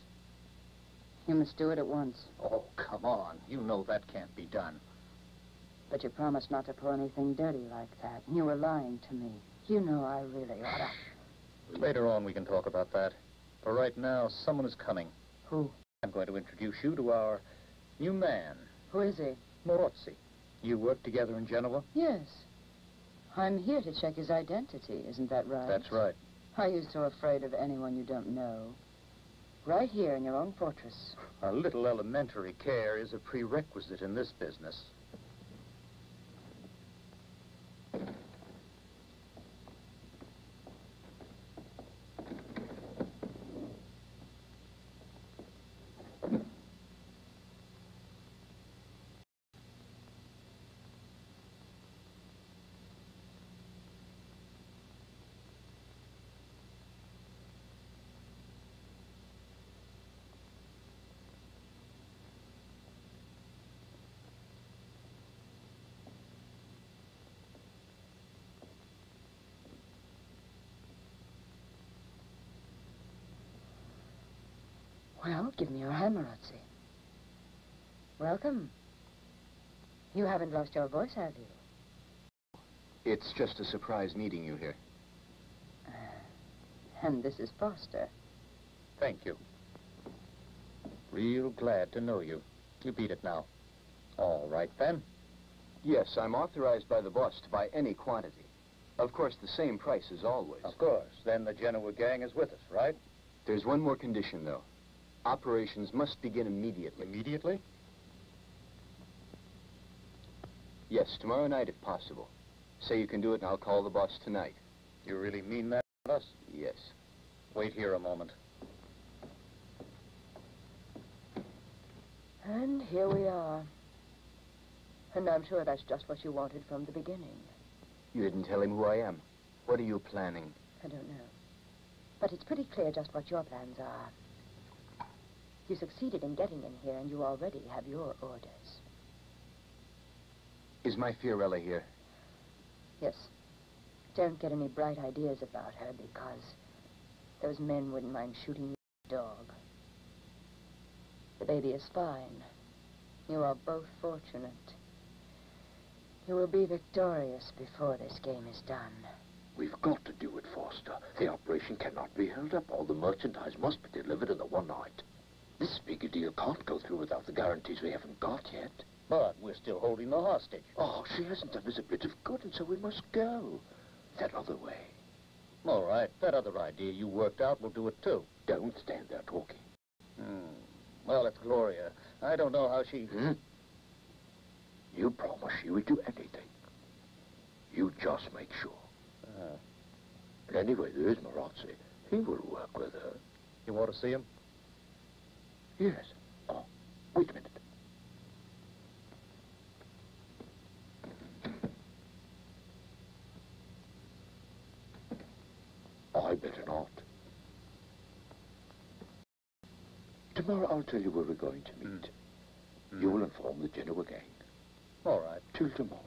You must do it at once. Oh, come on. You know that can't be done. But you promised not to pull anything dirty like that. You were lying to me. You know I really ought to. Later on, we can talk about that. For right now, someone is coming. Who? I'm going to introduce you to our new man. Who is he? Morozzi. You work together in Genoa? Yes. I'm here to check his identity, isn't that right? That's right. Are you so afraid of anyone you don't know? Right here in your own fortress. A little elementary care is a prerequisite in this business. Well, give me your hand, Morozzi. Welcome. You haven't lost your voice, have you? It's just a surprise meeting you here. And this is Foster. Thank you. Real glad to know you. You beat it now. All right, then. Yes, I'm authorized by the boss to buy any quantity. Of course, the same price as always. Of course. Then the Genoa gang is with us, right? There's one more condition, though. Operations must begin immediately. Immediately? Yes, tomorrow night if possible. Say you can do it and I'll call the boss tonight. You really mean that, us? Yes. Wait here a moment. And here we are. And I'm sure that's just what you wanted from the beginning. You didn't tell him who I am. What are you planning? I don't know. But it's pretty clear just what your plans are. You succeeded in getting in here, and you already have your orders. Is my Fiorella here? Yes. Don't get any bright ideas about her, because those men wouldn't mind shooting your dog. The baby is fine. You are both fortunate. You will be victorious before this game is done. We've got to do it, Foster. The operation cannot be held up. All the merchandise must be delivered in the one night. This big a deal can't go through without the guarantees we haven't got yet. But we're still holding the hostage. Oh, she hasn't done us a bit of good, and so we must go. That other way. All right. That other idea you worked out will do it, too. Don't stand there talking. Well, it's Gloria. I don't know how she... You promised she would do anything. You just make sure. And anyway, there is Morozzi. He will work with her. You want to see him? Yes. Oh, wait a minute. I better not. Tomorrow I'll tell you where we're going to meet. You will inform the Genoa gang. All right. Till tomorrow.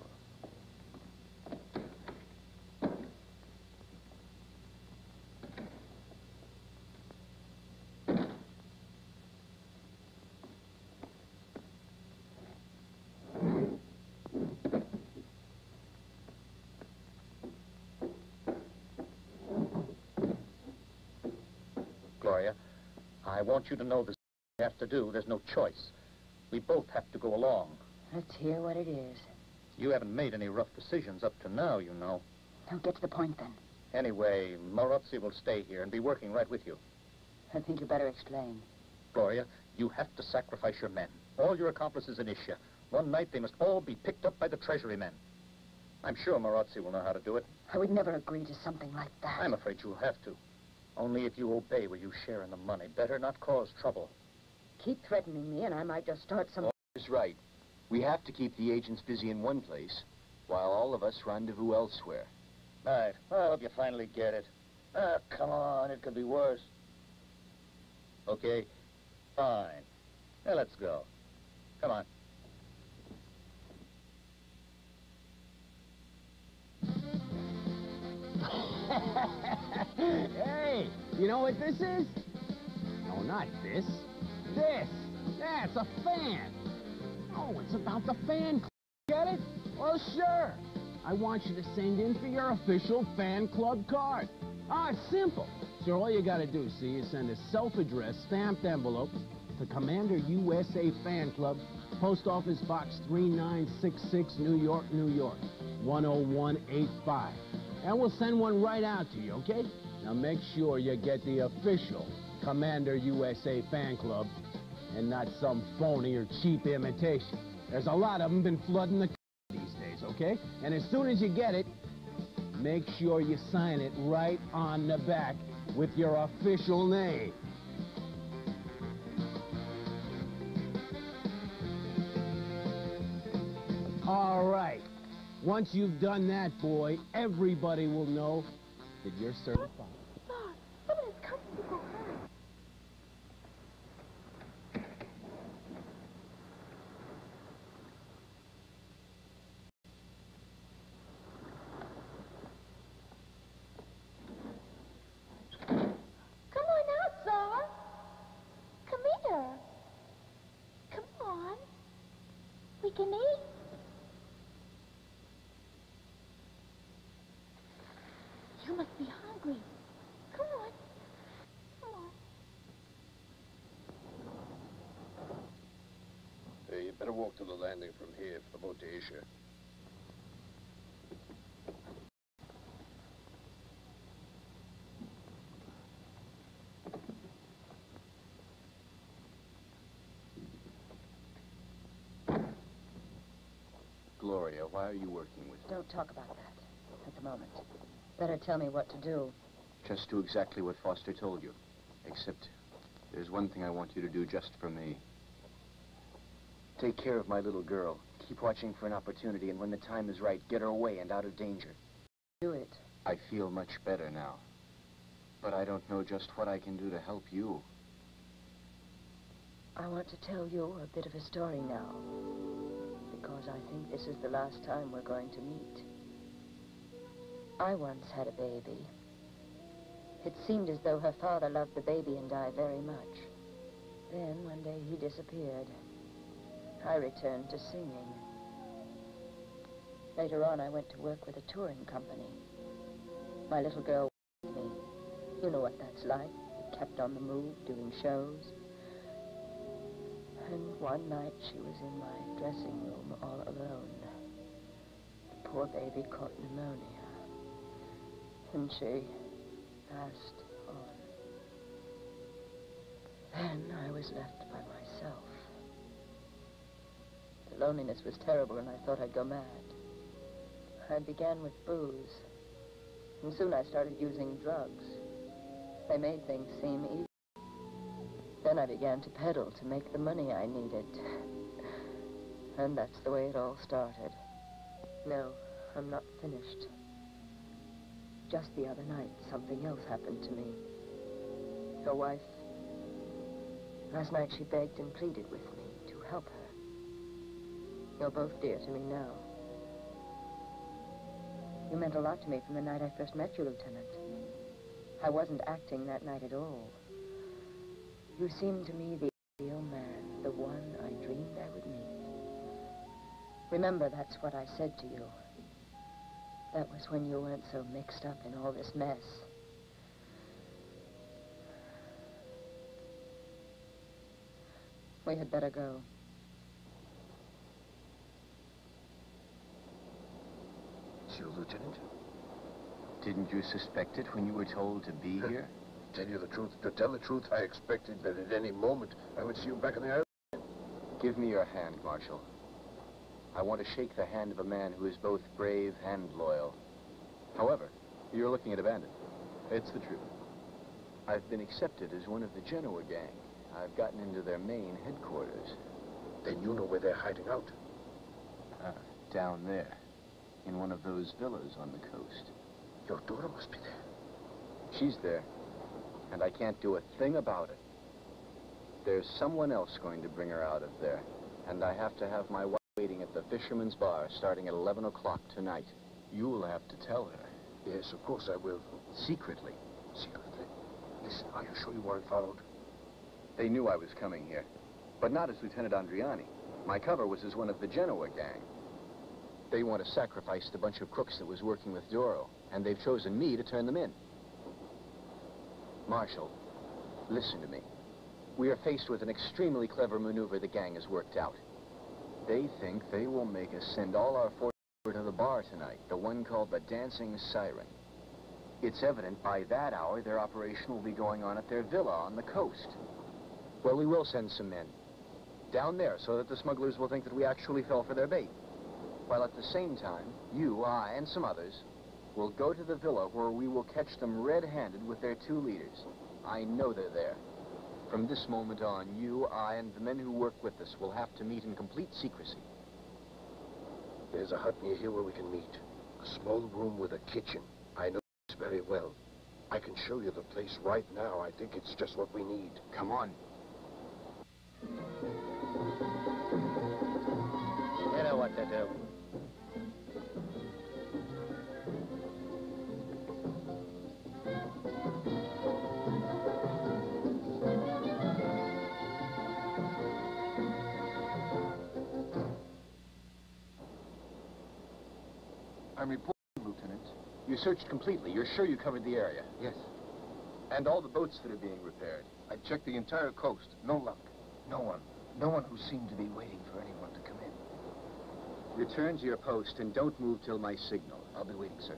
Gloria, I want you to know this we have to do. There's no choice. We both have to go along. Let's hear what it is. You haven't made any rough decisions up to now, you know. Now get to the point, then. Anyway, Marozzi will stay here and be working right with you. I think you better explain. Gloria, you have to sacrifice your men. All your accomplices in Ischia. One night they must all be picked up by the Treasury men. I'm sure Marozzi will know how to do it. I would never agree to something like that. I'm afraid you'll have to. Only if you obey will you share in the money. Better not cause trouble. Keep threatening me and I might just start some... Is right. We have to keep the agents busy in one place, while all of us rendezvous elsewhere. Right. Well, I hope you finally get it. Ah, come on. It could be worse. Okay. Fine. Now, let's go. Come on. Hey, you know what this is? No, not this. This. Yeah, it's a fan. Oh, it's about the fan club. Get it? Well, sure. I want you to send in for your official fan club card. Oh, it's simple. So all you gotta do, see, is send a self-addressed stamped envelope to Commander USA Fan Club, Post Office Box 3966, New York, New York, 10185. And we'll send one right out to you, okay? Now make sure you get the official Commander USA Fan Club and not some phony or cheap imitation. There's a lot of them been flooding the these days, okay? And as soon as you get it, make sure you sign it right on the back with your official name. All right. Once you've done that, boy, everybody will know that you're certified. Lord, somebody's coming to go home. Come on out, Zara. Come here. Come on. We can eat. You must be hungry. Come on. Come on. Hey, you better walk to the landing from here for the boat to Asia. Gloria, why are you working with me? Don't talk about that at the moment. Better tell me what to do. Just do exactly what Foster told you. Except there's one thing I want you to do just for me. Take care of my little girl. Keep watching for an opportunity, and when the time is right, get her away and out of danger. Do it. I feel much better now. But I don't know just what I can do to help you. I want to tell you a bit of a story now, because I think this is the last time we're going to meet. I once had a baby. It seemed as though her father loved the baby and I very much. Then, one day, he disappeared. I returned to singing. Later on, I went to work with a touring company. My little girl was with me. You know what that's like. Kept on the move, doing shows. And one night, she was in my dressing room all alone. The poor baby caught pneumonia. And she passed on. Then I was left by myself. The loneliness was terrible, and I thought I'd go mad. I began with booze, and soon I started using drugs. They made things seem easy. Then I began to peddle to make the money I needed. And that's the way it all started. No, I'm not finished. Just the other night, something else happened to me. Your wife, last night she begged and pleaded with me to help her. You're both dear to me now. You meant a lot to me from the night I first met you, Lieutenant. I wasn't acting that night at all. You seemed to me the ideal man, the one I dreamed I would meet. Remember, that's what I said to you. That was when you weren't so mixed up in all this mess. We had better go. It's you, Lieutenant? Didn't you suspect it when you were told to be here? To tell the truth, I expected that at any moment I would see you back in the island. Give me your hand, Marshal. I want to shake the hand of a man who is both brave and loyal. However, you're looking at a bandit. It's the truth. I've been accepted as one of the Genoa gang. I've gotten into their main headquarters. Then you know where they're hiding out. Down there, in one of those villas on the coast. Your daughter must be there. She's there, and I can't do a thing about it. There's someone else going to bring her out of there, and I have to have my wife waiting at the Fisherman's Bar starting at 11 o'clock tonight. You'll have to tell her. Yes, of course I will. Secretly. Secretly? Listen, are you sure you weren't followed? They knew I was coming here, but not as Lieutenant Andriani. My cover was as one of the Genoa gang. They want to sacrifice the bunch of crooks that was working with Doro, and they've chosen me to turn them in. Marshal, listen to me. We are faced with an extremely clever maneuver the gang has worked out. They think they will make us send all our forces over to the bar tonight, the one called the Dancing Siren. It's evident by that hour their operation will be going on at their villa on the coast. Well, we will send some men down there so that the smugglers will think that we actually fell for their bait. While at the same time, you, I, and some others will go to the villa where we will catch them red-handed with their two leaders. I know they're there. From this moment on, you, I, and the men who work with us will have to meet in complete secrecy. There's a hut near here where we can meet. A small room with a kitchen. I know this very well. I can show you the place right now. I think it's just what we need. Come on. You know what to do. I'm reporting, Lieutenant. You searched completely. You're sure you covered the area? Yes. And all the boats that are being repaired? I checked the entire coast. No luck. No one who seemed to be waiting for anyone to come in. Return to your post and don't move till my signal. I'll be waiting, sir.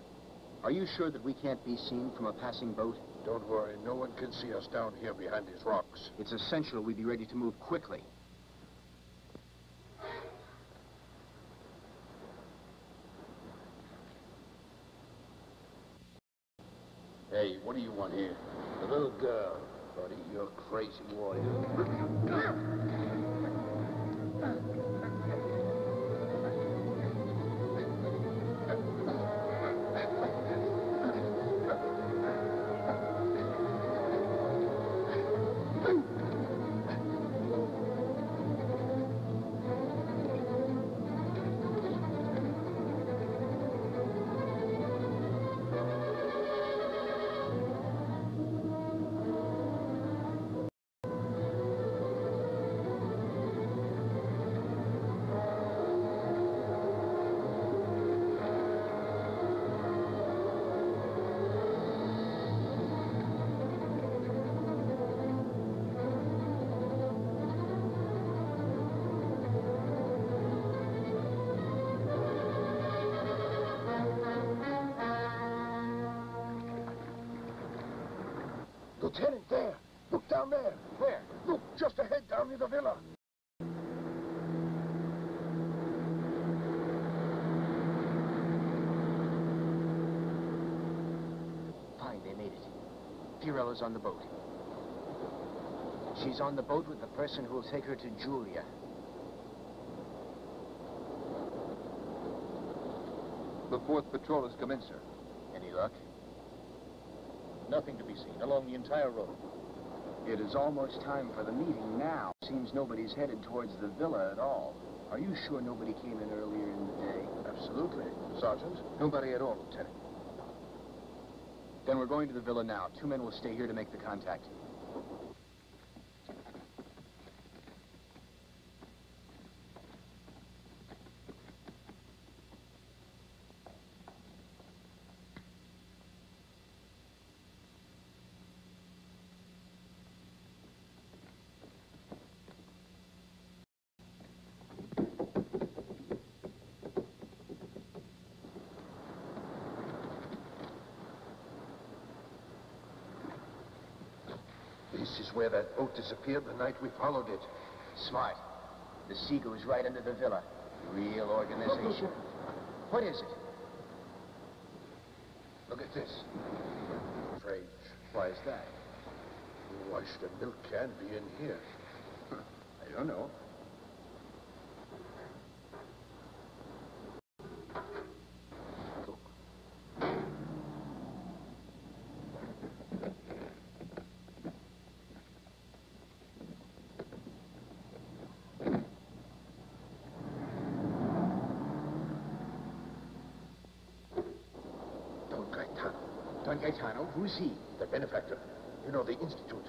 Are you sure that we can't be seen from a passing boat? Don't worry. No one can see us down here behind these rocks. It's essential we be ready to move quickly. Hey, what do you want here? The little girl. Buddy, you're a crazy warrior. Lieutenant, there! Look down there! Where? Look, just ahead, down near the villa. Fine, they made it. Firella's on the boat. She's on the boat with the person who will take her to Julia. The 4th Patrol has come in, sir. Any luck? Nothing to be seen along the entire road. It is almost time for the meeting now. Seems nobody's headed towards the villa at all. Are you sure nobody came in earlier in the day? Absolutely. Sergeant? Nobody at all, Lieutenant. Then we're going to the villa now. 2 men will stay here to make the contact. This is where that boat disappeared the night we followed it. Smart. The sea goes right under the villa. Real organization. What is it? Look at this. Strange. Why is that? Why should a milk can be in here? I don't know. Don Gaetano? Who's he? The benefactor. You know, the Institute.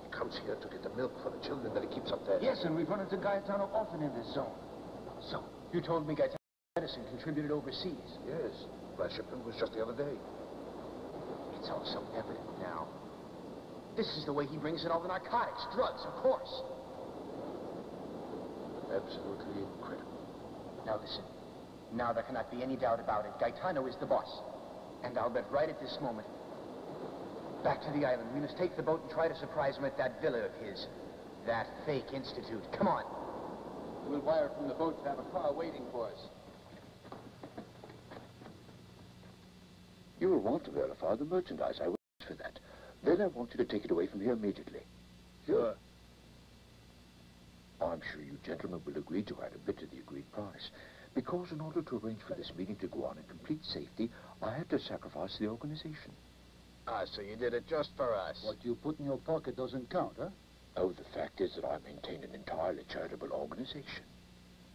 He comes here to get the milk for the children that he keeps up there. Yes, and we've run into Gaetano often in this zone. So, you told me Gaetano's medicine contributed overseas. Yes. Last shipment was just the other day. It's all so evident now. This is the way he brings in all the narcotics, drugs, of course. Absolutely incredible. Now listen. Now there cannot be any doubt about it. Gaetano is the boss. And I'll bet right at this moment. Back to the island. We must take the boat and try to surprise him at that villa of his. That fake institute. Come on. We'll wire from the boat to have a car waiting for us. You will want to verify the merchandise. I will ask for that. Then I want you to take it away from here immediately. Sure. I'm sure you gentlemen will agree to add a bit to the agreed price. Because in order to arrange for this meeting to go on in complete safety, I had to sacrifice the organization. Ah, so you did it just for us. What you put in your pocket doesn't count, huh? Oh, the fact is that I maintain an entirely charitable organization.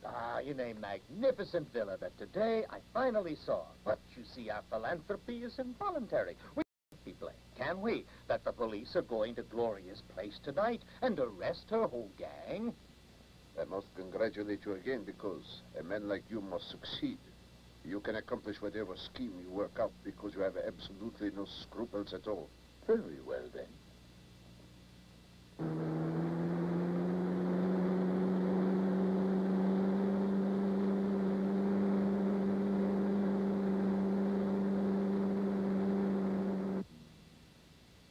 Ah, in a magnificent villa that today I finally saw. But you see, our philanthropy is involuntary. We can't be blamed, can we? That the police are going to Gloria's place tonight and arrest her whole gang. I must congratulate you again because a man like you must succeed. You can accomplish whatever scheme you work out because you have absolutely no scruples at all. Very well, then.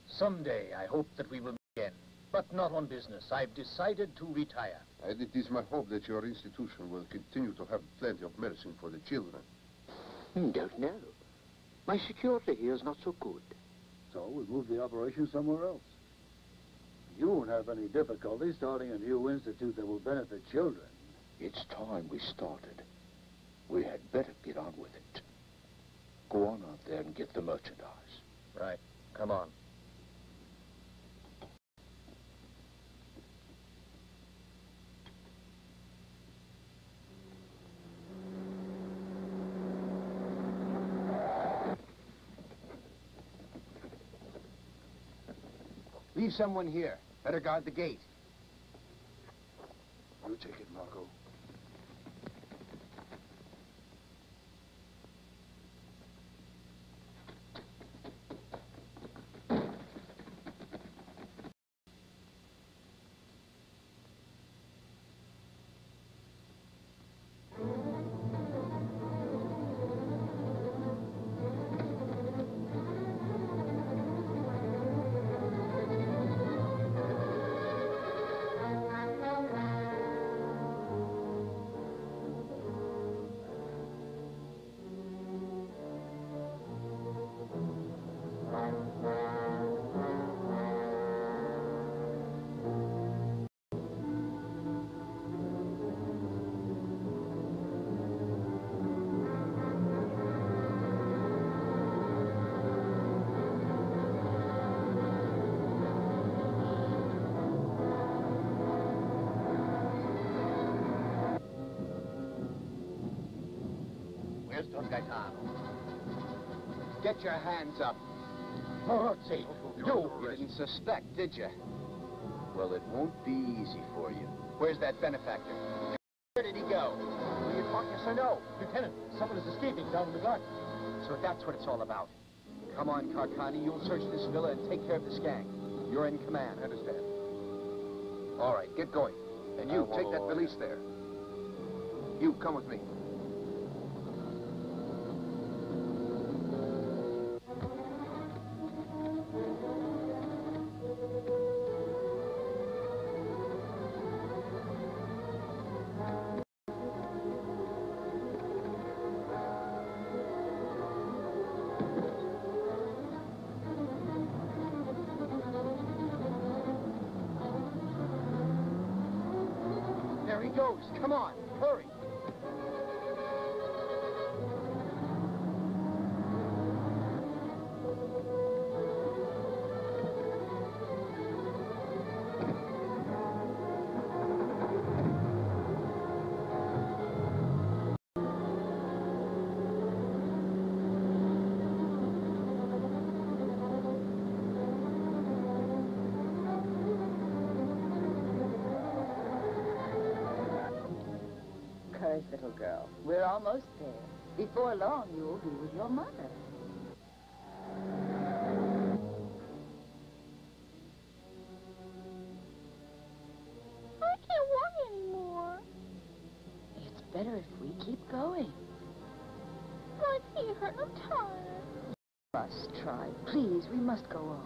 Someday, I hope that we will meet again, but not on business. I've decided to retire. And it is my hope that your institution will continue to have plenty of medicine for the children. Don't know. My security here is not so good. So we'll move the operation somewhere else. You won't have any difficulty starting a new institute that will benefit children. It's time we started. We had better get on with it. Go on out there and get the merchandise. Right. Come on. Leave someone here. Better guard the gate. You take it, Margot. Where's Don Gaetano? Get your hands up. Morozzi, You didn't suspect, did you? Well, it won't be easy for you. Where's that benefactor? Where did he go? Will you talk, yes or no? Lieutenant, someone is escaping down in the garden. So that's what it's all about. Come on, Carcani. You'll search this villa and take care of this gang. You're in command. I understand. All right, get going. And you, take that valise there. You, come with me. goes. Come on, hurry. Courage, little girl. We're almost there. Before long, you will be with your mother. I can't walk anymore. It's better if we keep going. My feet hurt. I'm tired. Must try. Please, we must go on.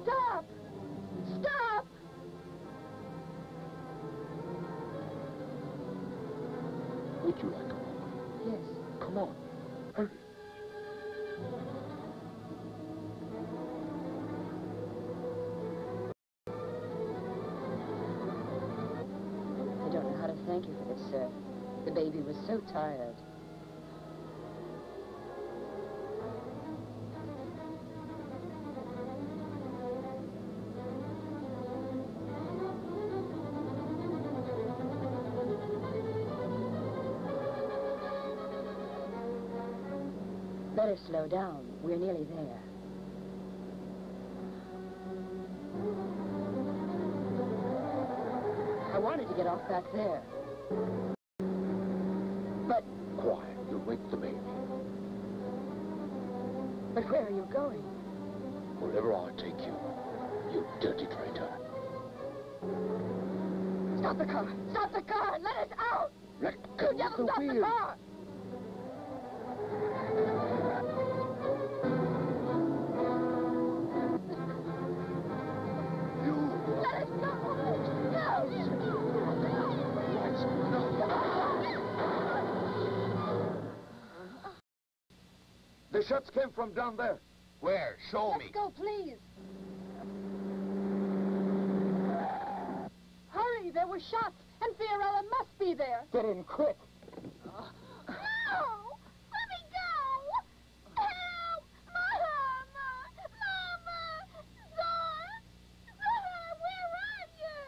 Stop! Stop! Would you like a walk? Yes. Come on. Hurry. I don't know how to thank you for this, sir. The baby was so tired. Better slow down. We're nearly there. I wanted to get off back there. But... Quiet. You'll wake the baby. But where are you going? Wherever I take you, you dirty traitor. Stop the car! Stop the car! Let us out! Let go You of devil, the stop wheel. the car! Let us go! The shots came from down there. Where? Show me. Let's go, please. Hurry, there were shots, and Fiorella must be there. Get in quick. No! Let me go! Help! Mama! Mama! Zor! Zor, where are you?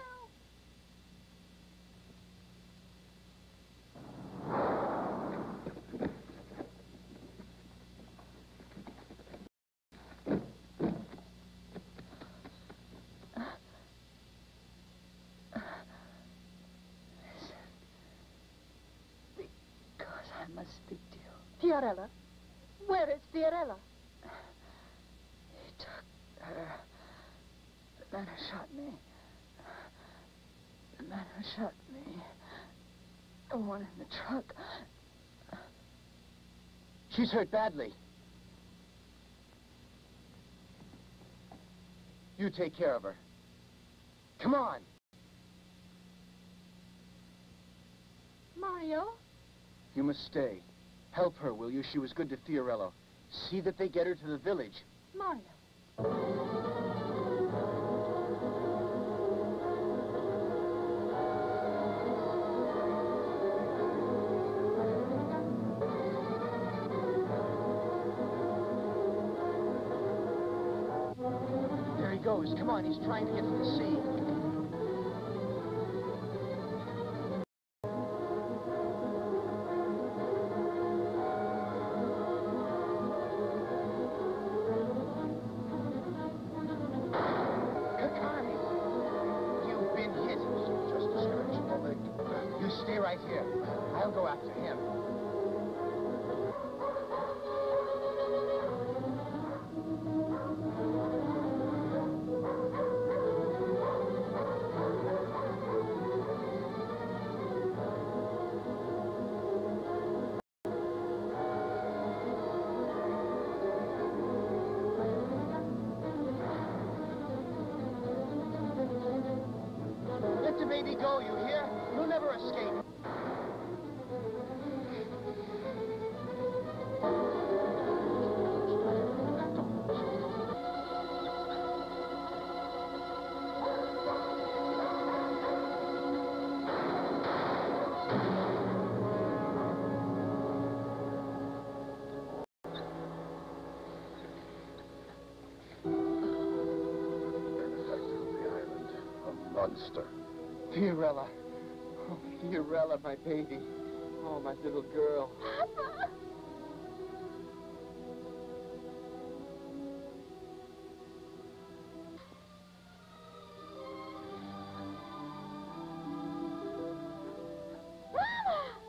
Because I must speak to you. Fiorella? Where is Fiorella? He took her. The man who shot me. The man who shot me. The one in the truck. She's hurt badly. You take care of her. Come on. Mario? You must stay. Help her, will you? She was good to Fiorello. See that they get her to the village. Mario. There he goes. Come on, he's trying to get to the sea. Stay right here. I'll go after him. Get the baby me go, you hear? You'll never escape. Monster. Fiorella. Oh, Fiorella, my baby. Oh, my little girl. Papa!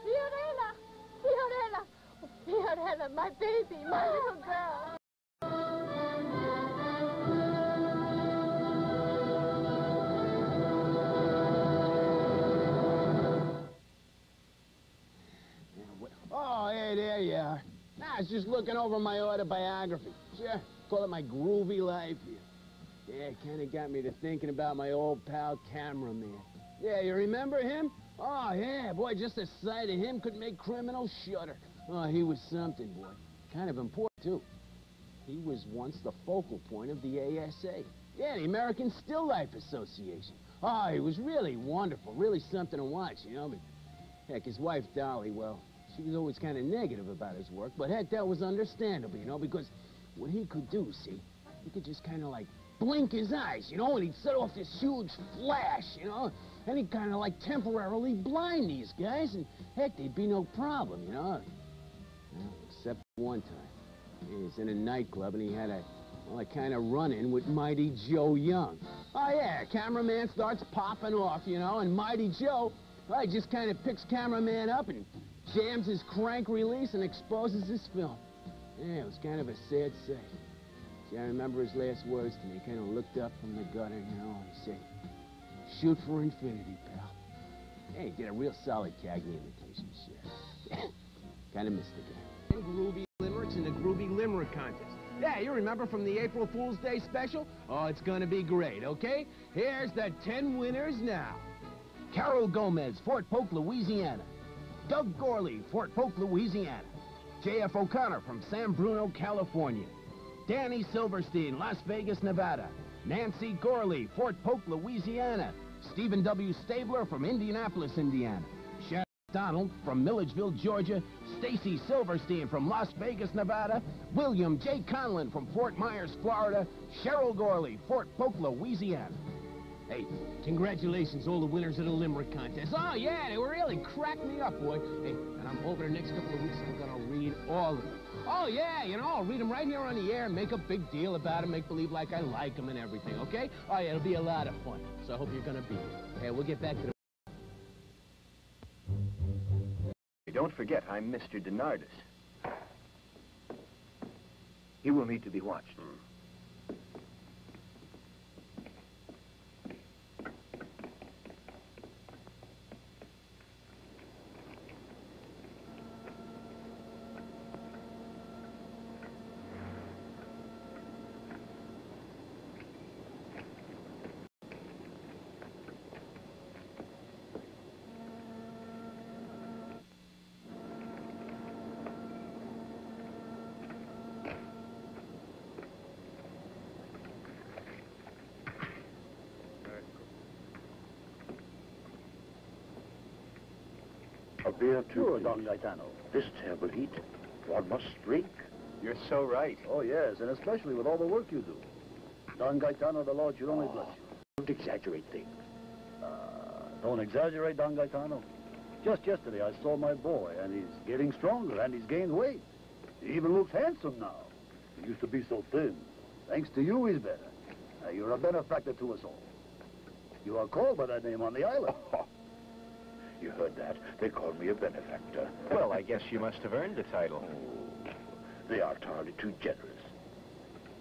Fiorella! Fiorella! Oh, Fiorella, my baby, my little girl. Oh, hey, there you are. I was just looking over my autobiography. Sure, call it my groovy life here. Yeah, it kind of got me to thinking about my old pal cameraman. Yeah, you remember him? Oh, yeah, boy, just the sight of him could make criminals shudder. Oh, he was something, boy. Kind of important, too. He was once the focal point of the ASA. Yeah, the American Still Life Association. Oh, he was really wonderful, really something to watch, you know, but heck, his wife, Dolly, well, she was always kind of negative about his work, but heck, that was understandable, you know, because what he could do, see, he could just kind of like blink his eyes, you know, and he'd set off this huge flash, you know, and he'd kind of like temporarily blind these guys, and heck, there'd be no problem, you know. Well, except one time. He was in a nightclub, and he had a kind of run-in with Mighty Joe Young. Oh, yeah, cameraman starts popping off, you know, and Mighty Joe, well, he just kind of picks cameraman up and jams his crank release and exposes his film. Yeah, it was kind of a sad sight. See, I remember his last words to me. He kind of looked up from the gutter, you know, and he said, "Shoot for infinity, pal." Hey, he did a real solid Cagney imitation, sure. Kind of missed the guy. Groovy limericks in the Groovy Limerick Contest. Yeah, you remember from the April Fool's Day special? Oh, it's gonna be great, okay? Here's the 10 winners now. Carol Gomez, Fort Polk, Louisiana. Doug Gorley, Fort Polk, Louisiana. J.F. O'Connor from San Bruno, California. Danny Silverstein, Las Vegas, Nevada. Nancy Gorley, Fort Polk, Louisiana. Stephen W. Stabler from Indianapolis, Indiana. Sharon Donald from Milledgeville, Georgia. Stacy Silverstein from Las Vegas, Nevada. William J. Conlon from Fort Myers, Florida. Cheryl Gorley, Fort Polk, Louisiana. Hey, congratulations, all the winners of the Limerick Contest. Oh, yeah, they really cracked me up, boy. Hey, and I'm over the next couple of weeks, I'm gonna read all of them. Oh, yeah, you know, I'll read them right here on the air and make a big deal about them, make believe like I like them and everything, okay? Oh, yeah, it'll be a lot of fun. So I hope you're gonna be here. Hey, we'll get back to the... Don't forget, I'm Mr. Denardis. He will need to be watched. A beer, too. Sure, Don Gaetano. This terrible heat. One must drink. You're so right. Oh, yes, and especially with all the work you do. Don Gaetano, the Lord should only bless you. Don't exaggerate things. Don't exaggerate, Don Gaetano. Just yesterday, I saw my boy, and he's getting stronger, and he's gained weight. He even looks handsome now. He used to be so thin. Thanks to you, he's better. You're a benefactor to us all. You are called by that name on the island. You heard that? They called me a benefactor. Well, I guess you must have earned the title. Oh, they are entirely too generous.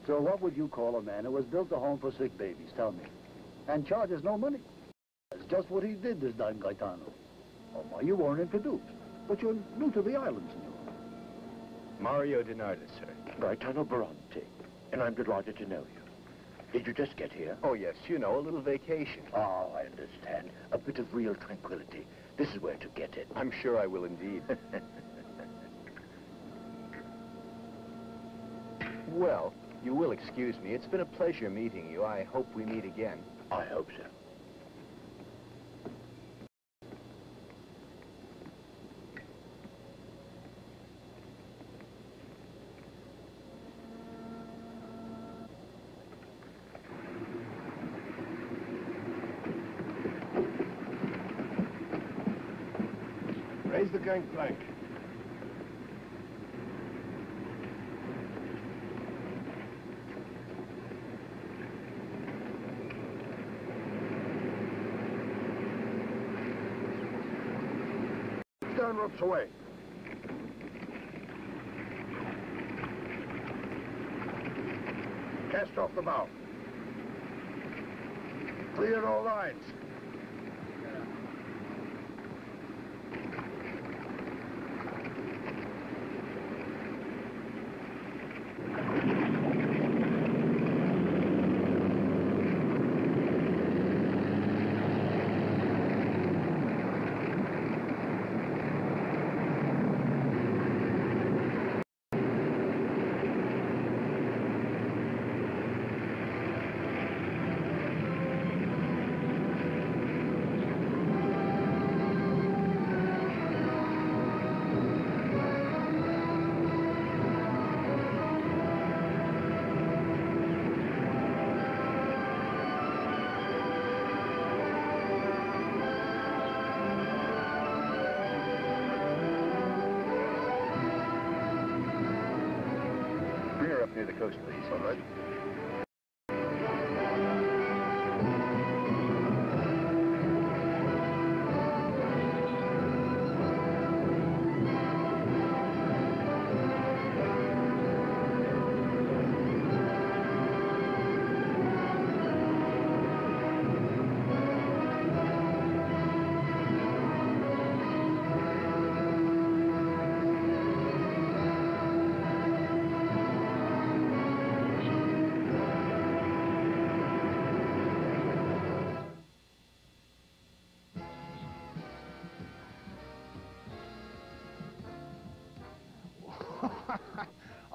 So what would you call a man who has built a home for sick babies, tell me, and charges no money? That's just what he did, this Don Gaetano. Oh, why, you weren't introduced, but you're new to the island, senor. Mario Denardis, sir. Gaetano Bronte, and I'm delighted to know you. Did you just get here? Oh, yes, you know, a little vacation. Oh, I understand. A bit of real tranquility. This is where to get it. I'm sure I will indeed. Well, you will excuse me. It's been a pleasure meeting you. I hope we meet again. I hope so. Raise the gangplank. Stern ropes away. Cast off the bow. Clear all lines. Bring her up near the coast, please. All right.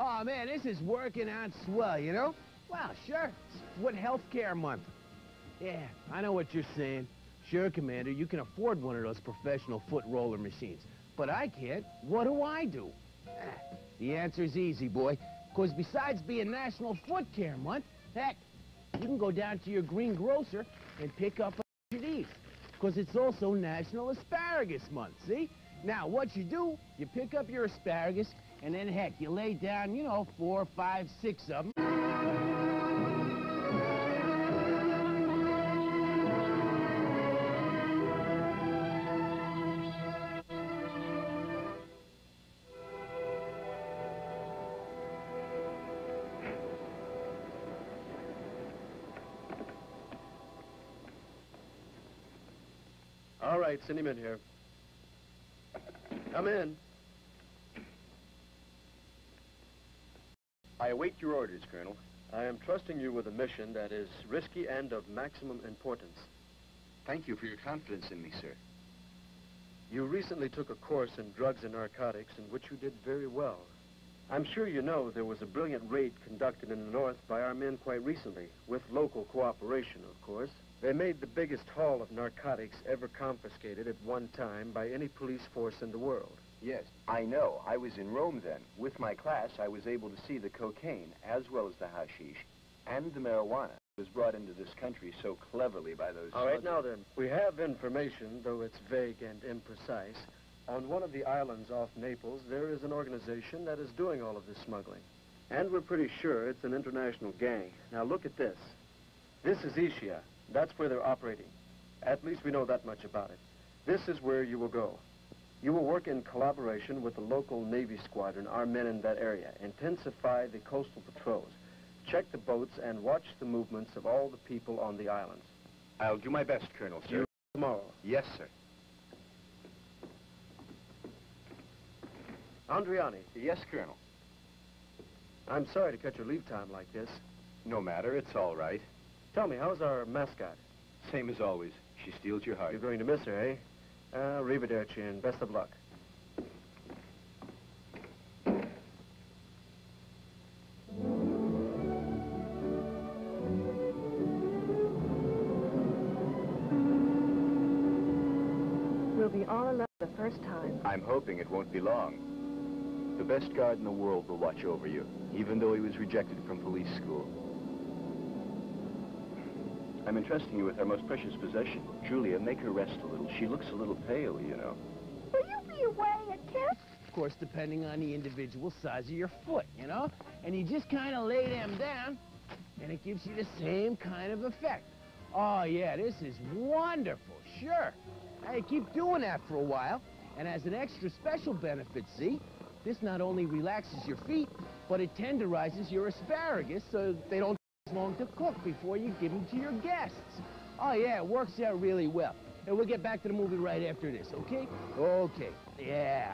Oh, man, this is working out swell, you know? Well, sure. It's Foot Healthcare Month. Yeah, I know what you're saying. Sure, Commander, you can afford one of those professional foot roller machines. But I can't. What do I do? The answer's easy, boy. Because besides being National Foot Care Month, heck, you can go down to your green grocer and pick up a of these. Because it's also National Asparagus Month, see? Now, what you do, you pick up your asparagus, and then, heck, you lay down, you know, 4, 5, 6 of them. All right, send him in here. Come in. I await your orders, Colonel. I am trusting you with a mission that is risky and of maximum importance. Thank you for your confidence in me, sir. You recently took a course in drugs and narcotics in which you did very well. I'm sure you know there was a brilliant raid conducted in the north by our men quite recently, with local cooperation, of course. They made the biggest haul of narcotics ever confiscated at one time by any police force in the world. Yes, I know. I was in Rome then. With my class, I was able to see the cocaine, as well as the hashish, and the marijuana was brought into this country so cleverly by those... All right, now then, we have information, though it's vague and imprecise. On one of the islands off Naples, there is an organization that is doing all of this smuggling. And we're pretty sure it's an international gang. Now, look at this. This is Ischia. That's where they're operating. At least we know that much about it. This is where you will go. You will work in collaboration with the local Navy squadron, our men in that area. Intensify the coastal patrols. Check the boats and watch the movements of all the people on the islands. I'll do my best, Colonel, sir. You tomorrow. Yes, sir. Andriani. Yes, Colonel. I'm sorry to cut your leave time like this. No matter, it's all right. Tell me, how's our mascot? Same as always. She steals your heart. You're going to miss her, eh? Arrivederci and best of luck. We'll be all alone the first time. I'm hoping it won't be long. The best guard in the world will watch over you, even though he was rejected from police school. I'm entrusting you with our most precious possession. Julia, make her rest a little. She looks a little pale, you know. Will you be away a kiss? Of course, depending on the individual size of your foot, you know? And you just kind of lay them down, and it gives you the same kind of effect. Oh, yeah, this is wonderful, sure. Hey, keep doing that for a while, and as an extra special benefit, see? This not only relaxes your feet, but it tenderizes your asparagus so they don't take long to cook before you give them to your guests. Oh, yeah, it works out really well. And we'll get back to the movie right after this, okay? Okay. Yeah,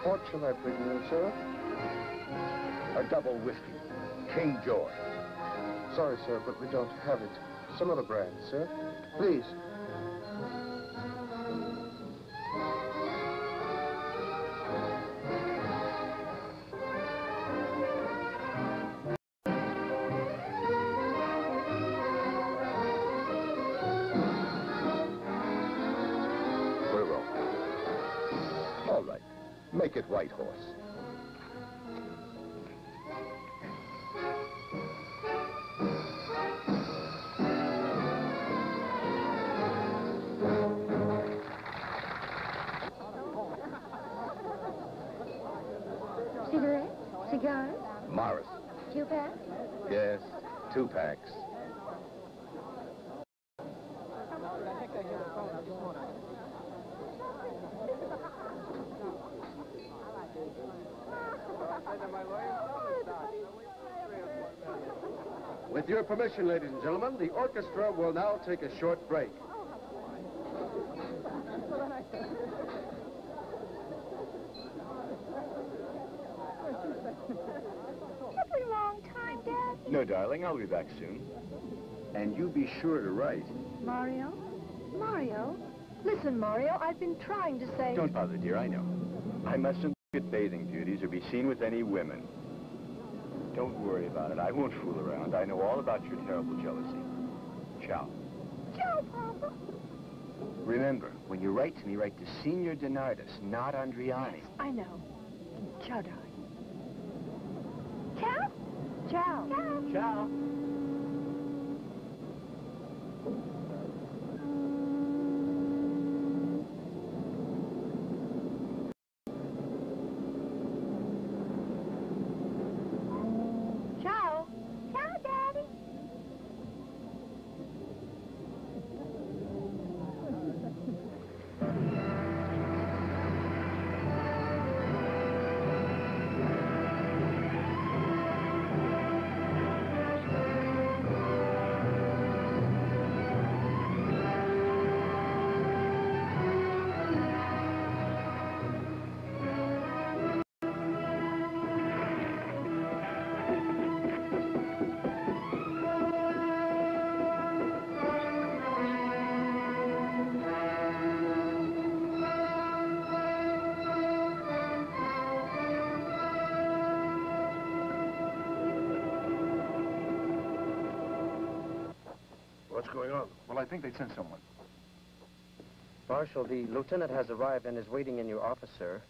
What shall I bring you, sir? A double whiskey. King George. Sorry, sir, but we don't have it. Some other brand, sir. Please. Very well. All right. Make it White Horse. Cigarettes? Cigars? Morris. 2-pack? Yes, 2 packs. With your permission, ladies and gentlemen, the orchestra will now take a short break. Every long time, Dad. No, darling, I'll be back soon. And you be sure to write. Mario? Mario? Listen, Mario, I've been trying to say... Don't bother, dear, I know. I mustn't look at bathing beauties or be seen with any women. Don't worry about it. I won't fool around. I know all about your terrible jealousy. Ciao. Ciao, Papa. Remember, when you write to me, write to Signor Donardus, not Andriani. I know. Ciao, darling. Ciao. Ciao. Ciao. Ciao. Ciao. Ciao, Daddy. What's going on? Well, I think they sent someone. Marshal, the lieutenant has arrived and is waiting in your office, sir.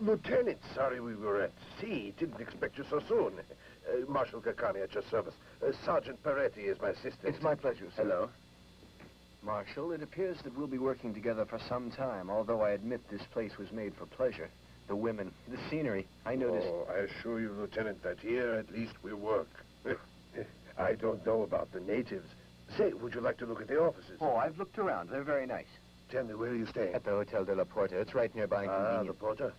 Lieutenant, sorry we were at sea. Didn't expect you so soon. Marshal Kakani at your service. Sergeant Peretti is my assistant. It's my pleasure, sir. Hello. Marshal, it appears that we'll be working together for some time, although I admit this place was made for pleasure. The women, the scenery, I noticed... Oh, I assure you, Lieutenant, that here at least we work. I don't know about the natives. Say, would you like to look at the offices? Oh, I've looked around. They're very nice. Tell me, where are you staying? At the Hotel de la Porta. It's right nearby and convenient. the Porta?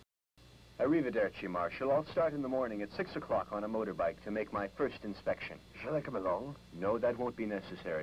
Arrivederci, Marshal. I'll start in the morning at 6 o'clock on a motorbike to make my first inspection. Shall I come along? No, that won't be necessary.